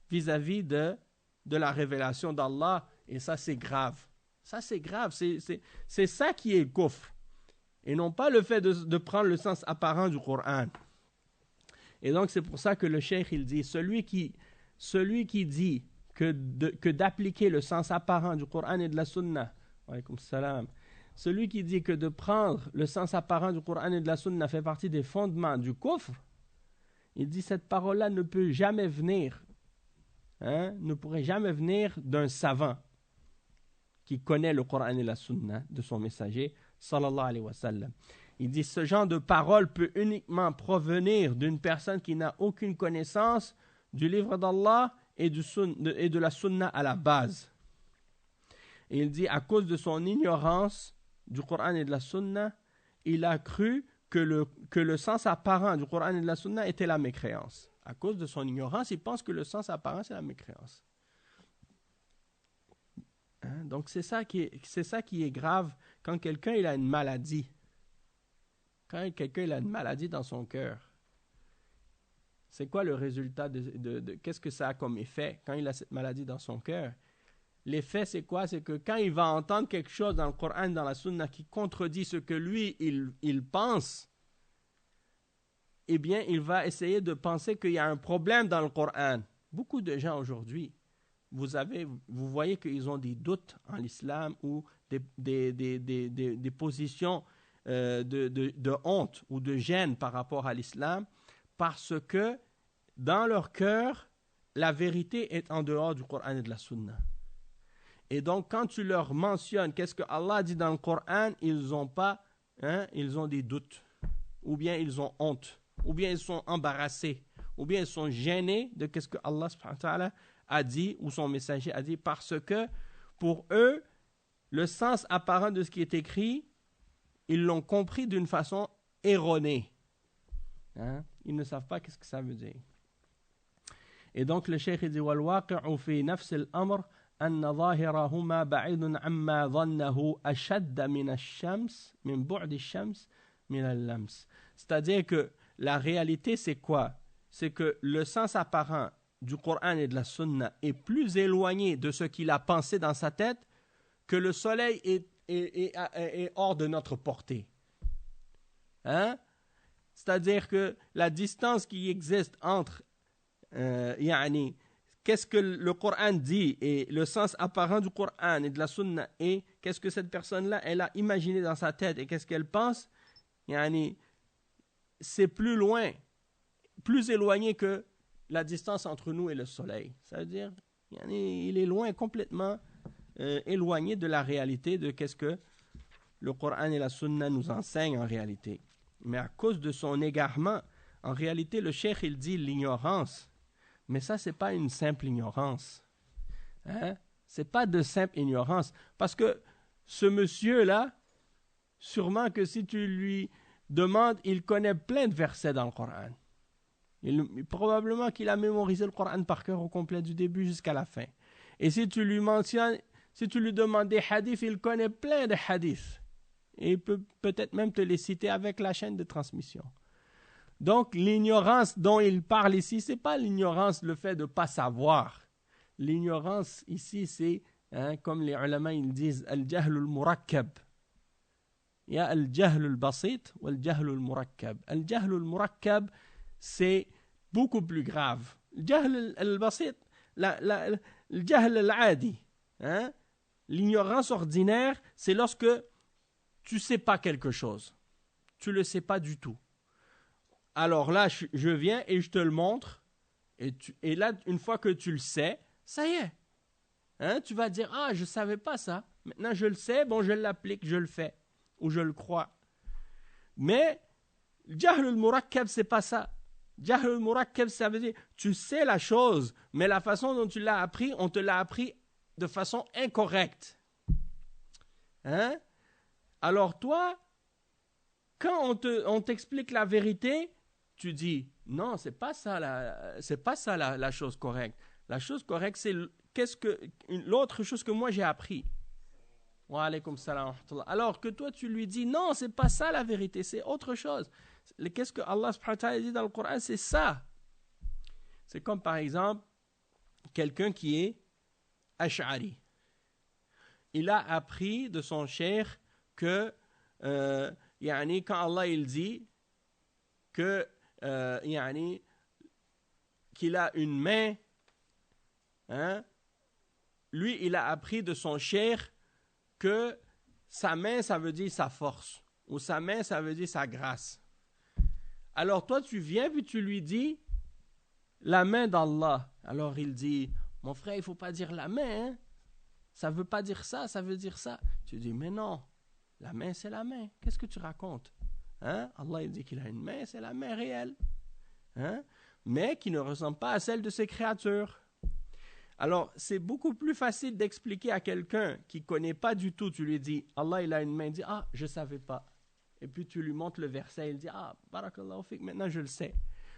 B: vis-à-vis de la révélation d'Allah, et ça c'est grave. Ça c'est grave, c'est ça qui est kufr, et non pas le fait de prendre le sens apparent du Coran. Et donc c'est pour ça que le cheikh il dit, celui qui dit que d'appliquer le sens apparent du Coran et de la Sunna, alaykoum salam, celui qui dit que de prendre le sens apparent du Coran et de la Sunna fait partie des fondements du kufr, il dit cette parole-là ne peut jamais venir, ne pourrait jamais venir d'un savant qui connaît le Coran et la Sunna de son messager, sallallahu alayhi wa sallam. Il dit ce genre de parole peut uniquement provenir d'une personne qui n'a aucune connaissance du livre d'Allah et de la Sunna à la base. Et il dit à cause de son ignorance du Coran et de la Sunna, il a cru que le sens apparent du Coran et de la Sunna était la mécréance. À cause de son ignorance, il pense que le sens apparent, c'est la mécréance. Donc, c'est ça qui est grave quand quelqu'un il a une maladie. Quand quelqu'un il a une maladie dans son cœur. C'est quoi le résultat qu'est-ce que ça a comme effet quand il a cette maladie dans son cœur? L'effet, c'est quoi? C'est que quand il va entendre quelque chose dans le Coran, dans la Sunna, qui contredit ce que lui, il pense, eh bien, il va essayer de penser qu'il y a un problème dans le Coran. Beaucoup de gens aujourd'hui, vous voyez qu'ils ont des doutes en l'islam ou des positions de honte ou de gêne par rapport à l'islam parce que dans leur cœur, la vérité est en dehors du Coran et de la Sunna. Et donc, quand tu leur mentionnes qu'est-ce que Allah dit dans le Coran, ils ont des doutes, ou bien ils ont honte, ou bien ils sont embarrassés, ou bien ils sont gênés de qu'est-ce que Allah subhanahu wa ta'ala a dit, ou son messager a dit, parce que pour eux, le sens apparent de ce qui est écrit, ils l'ont compris d'une façon erronée. Ils ne savent pas qu'est-ce que ça veut dire. Et donc le cheikh dit وَالْوَاقِعُ فِي نَفْسِ الْأَمْرِ أَنَّ ظَاهِرَهُمَا بَعِيدٌ عَمَّا ظَنَّهُ أَشَدَّ مِنَ الشَّمْسِ مِنْ بُعْدِ الشَّمْسِ مِنَ اللَّمْسِ. C'est-à-dire que la réalité c'est quoi? C'est que le sens apparent du Coran et de la Sunna est plus éloigné de ce qu'il a pensé dans sa tête que le soleil est hors de notre portée. C'est-à-dire que la distance qui existe entre yani, qu'est-ce que le Coran dit et le sens apparent du Coran et de la Sunna et qu'est-ce que cette personne-là, elle a imaginé dans sa tête et qu'est-ce qu'elle pense, yani, c'est plus loin, plus éloigné que la distance entre nous et le soleil. Ça veut dire, yani, il est loin, complètement éloigné de la réalité de qu'est-ce que le Coran et la Sunna nous enseignent en réalité. Mais à cause de son égarement, en réalité, le cheikh, il dit l'ignorance. Mais ça, c'est pas une simple ignorance. Hein? C'est pas de simple ignorance. Parce que ce monsieur-là, sûrement que si tu lui demandes, il connaît plein de versets dans le Coran. Probablement qu'il a mémorisé le Coran par cœur au complet du début jusqu'à la fin. Et si tu lui mentionnes, si tu lui demandes des hadiths, il connaît plein de hadiths. Et il peut peut-être même te les citer avec la chaîne de transmission. Donc, l'ignorance dont il parle ici, ce n'est pas l'ignorance, le fait de ne pas savoir. L'ignorance ici, c'est, comme les ulama ils disent, al-jahl al-murakkab. Il y a al-jahl al-basit ou al-jahl al-murakkab. Al-jahl al-murakkab, c'est beaucoup plus grave. Al-jahl al-basit, al-jahl al-adi. L'ignorance ordinaire, c'est lorsque tu ne sais pas quelque chose. Tu ne le sais pas du tout. Alors là, je viens et je te le montre. Et là, une fois que tu le sais, ça y est. Tu vas dire, ah, je ne savais pas ça. Maintenant, je le sais, bon, je l'applique, je le fais. Ou je le crois. Mais, Jahl al-Murakkab, c'est pas ça. Jahl al-Murakkab, ça veut dire, tu sais la chose, mais la façon dont tu l'as appris, on te l'a appris de façon incorrecte. Alors toi, quand on t'explique la vérité, tu dis, non, c'est pas ça la chose correcte. La chose correcte, c'est l'autre chose que moi j'ai appris. Wa alaykum salam. Alors que toi, tu lui dis, non, c'est pas ça la vérité, c'est autre chose. Qu'est-ce que Allah subhanahu wa ta'ala dit dans le Coran? C'est ça. C'est comme par exemple, quelqu'un qui est Ash'ari. Il a appris de son cheikh que, quand Allah il dit que qu'il a une main, lui il a appris de son cheikh que sa main ça veut dire sa force ou sa main ça veut dire sa grâce. Alors toi tu viens puis tu lui dis la main d'Allah. Alors il dit, mon frère, il faut pas dire la main, ça veut pas dire ça, ça veut dire ça. Tu dis, mais non, la main c'est la main, qu'est-ce que tu racontes? Allah il dit qu'il a une main, c'est la main réelle, mais qui ne ressemble pas à celle de ses créatures. Alors c'est beaucoup plus facile d'expliquer à quelqu'un qui ne connaît pas du tout. Tu lui dis Allah il a une main, il dit ah je ne savais pas, et puis tu lui montres le verset, il dit ah barakallahu fik, maintenant je le sais.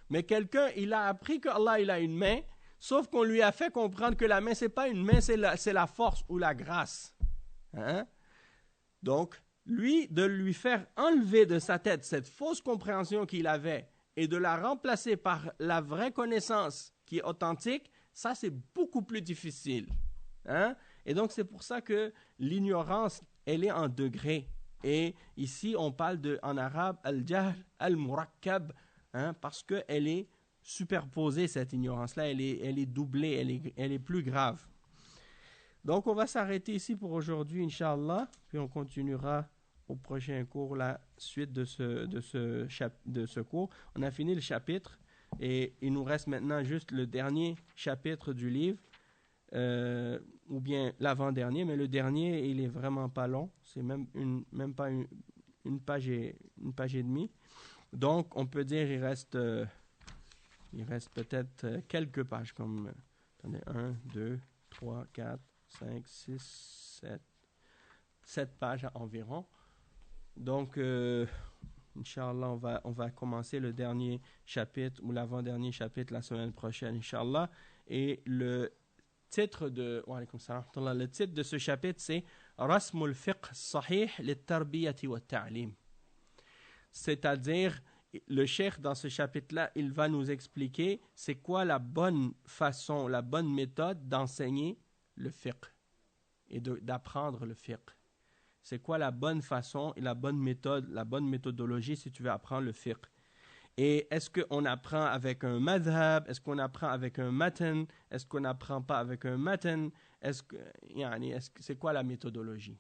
B: Mais quelqu'un il a appris que Allah il a une main, sauf qu'on lui a fait comprendre que la main c'est pas une main, c'est la force ou la grâce. Donc lui, de lui faire enlever de sa tête cette fausse compréhension qu'il avait et de la remplacer par la vraie connaissance qui est authentique, ça c'est beaucoup plus difficile. Et donc c'est pour ça que l'ignorance, elle est en degrés. Et ici on parle en arabe al-jahl al-murakkab, parce qu'elle est superposée, cette ignorance-là, elle est doublée, elle est plus grave. Donc on va s'arrêter ici pour aujourd'hui, Inch'Allah, puis on continuera au prochain cours la suite de ce cours. On a fini le chapitre et il nous reste maintenant juste le dernier chapitre du livre, ou bien l'avant-dernier, mais le dernier il est vraiment pas long, c'est même pas une page et demie. Donc on peut dire il reste peut-être quelques pages, comme attendez, 1, 2, 3, 4, 5, 6, 7 pages environ. Donc, Inch'Allah, on va commencer le dernier chapitre ou l'avant-dernier chapitre la semaine prochaine, Inch'Allah. Et le titre de ce chapitre, c'est Rasmul fiqh sahih lit-tarbiyati wa ta'lim. C'est-à-dire, le cheikh dans ce chapitre-là, il va nous expliquer c'est quoi la bonne façon, la bonne méthode d'enseigner le fiqh et d'apprendre le fiqh. C'est quoi la bonne façon et la bonne méthode, la bonne méthodologie si tu veux apprendre le fiqh. Et est-ce qu'on apprend avec un madhab? Est-ce qu'on apprend avec un matan? Est-ce qu'on n'apprend pas avec un matan? C'est quoi la méthodologie?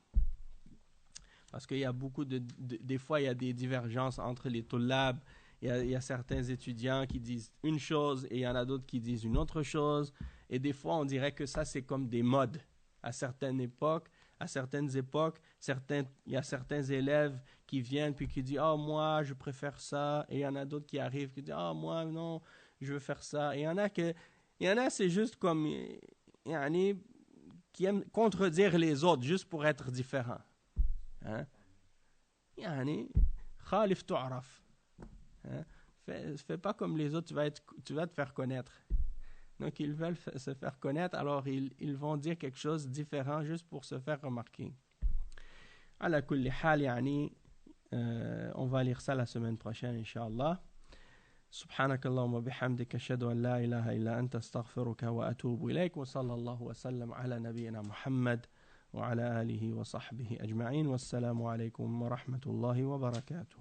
B: Parce qu'il y a beaucoup des fois, il y a des divergences entre les tullab. Il y a certains étudiants qui disent une chose et il y en a d'autres qui disent une autre chose. Et des fois, on dirait que ça, c'est comme des modes. À certaines époques, il y a certains élèves qui viennent puis qui disent « Oh, moi, je préfère ça. » Et il y en a d'autres qui arrivent qui disent « Oh, moi, non, je veux faire ça. » Et il y en a, c'est juste comme, qui aiment contredire les autres juste pour être différents. Hein? Khalif tu'raf. Hein? Fais pas comme les autres, tu vas te faire connaître. Donc ils veulent se faire connaître, alors ils vont dire quelque chose de différent juste pour se faire remarquer. Ala kulli hal, on va lire ça la semaine prochaine, Inch'Allah. سبحانك اللهم وبحمدك أشهد أن لا إله إلا أنت أستغفرك وأتوب إليك وصلى الله وسلم على نبينا محمد وعلى آله وصحبه أجمعين والسلام عليكم ورحمة الله وبركاته.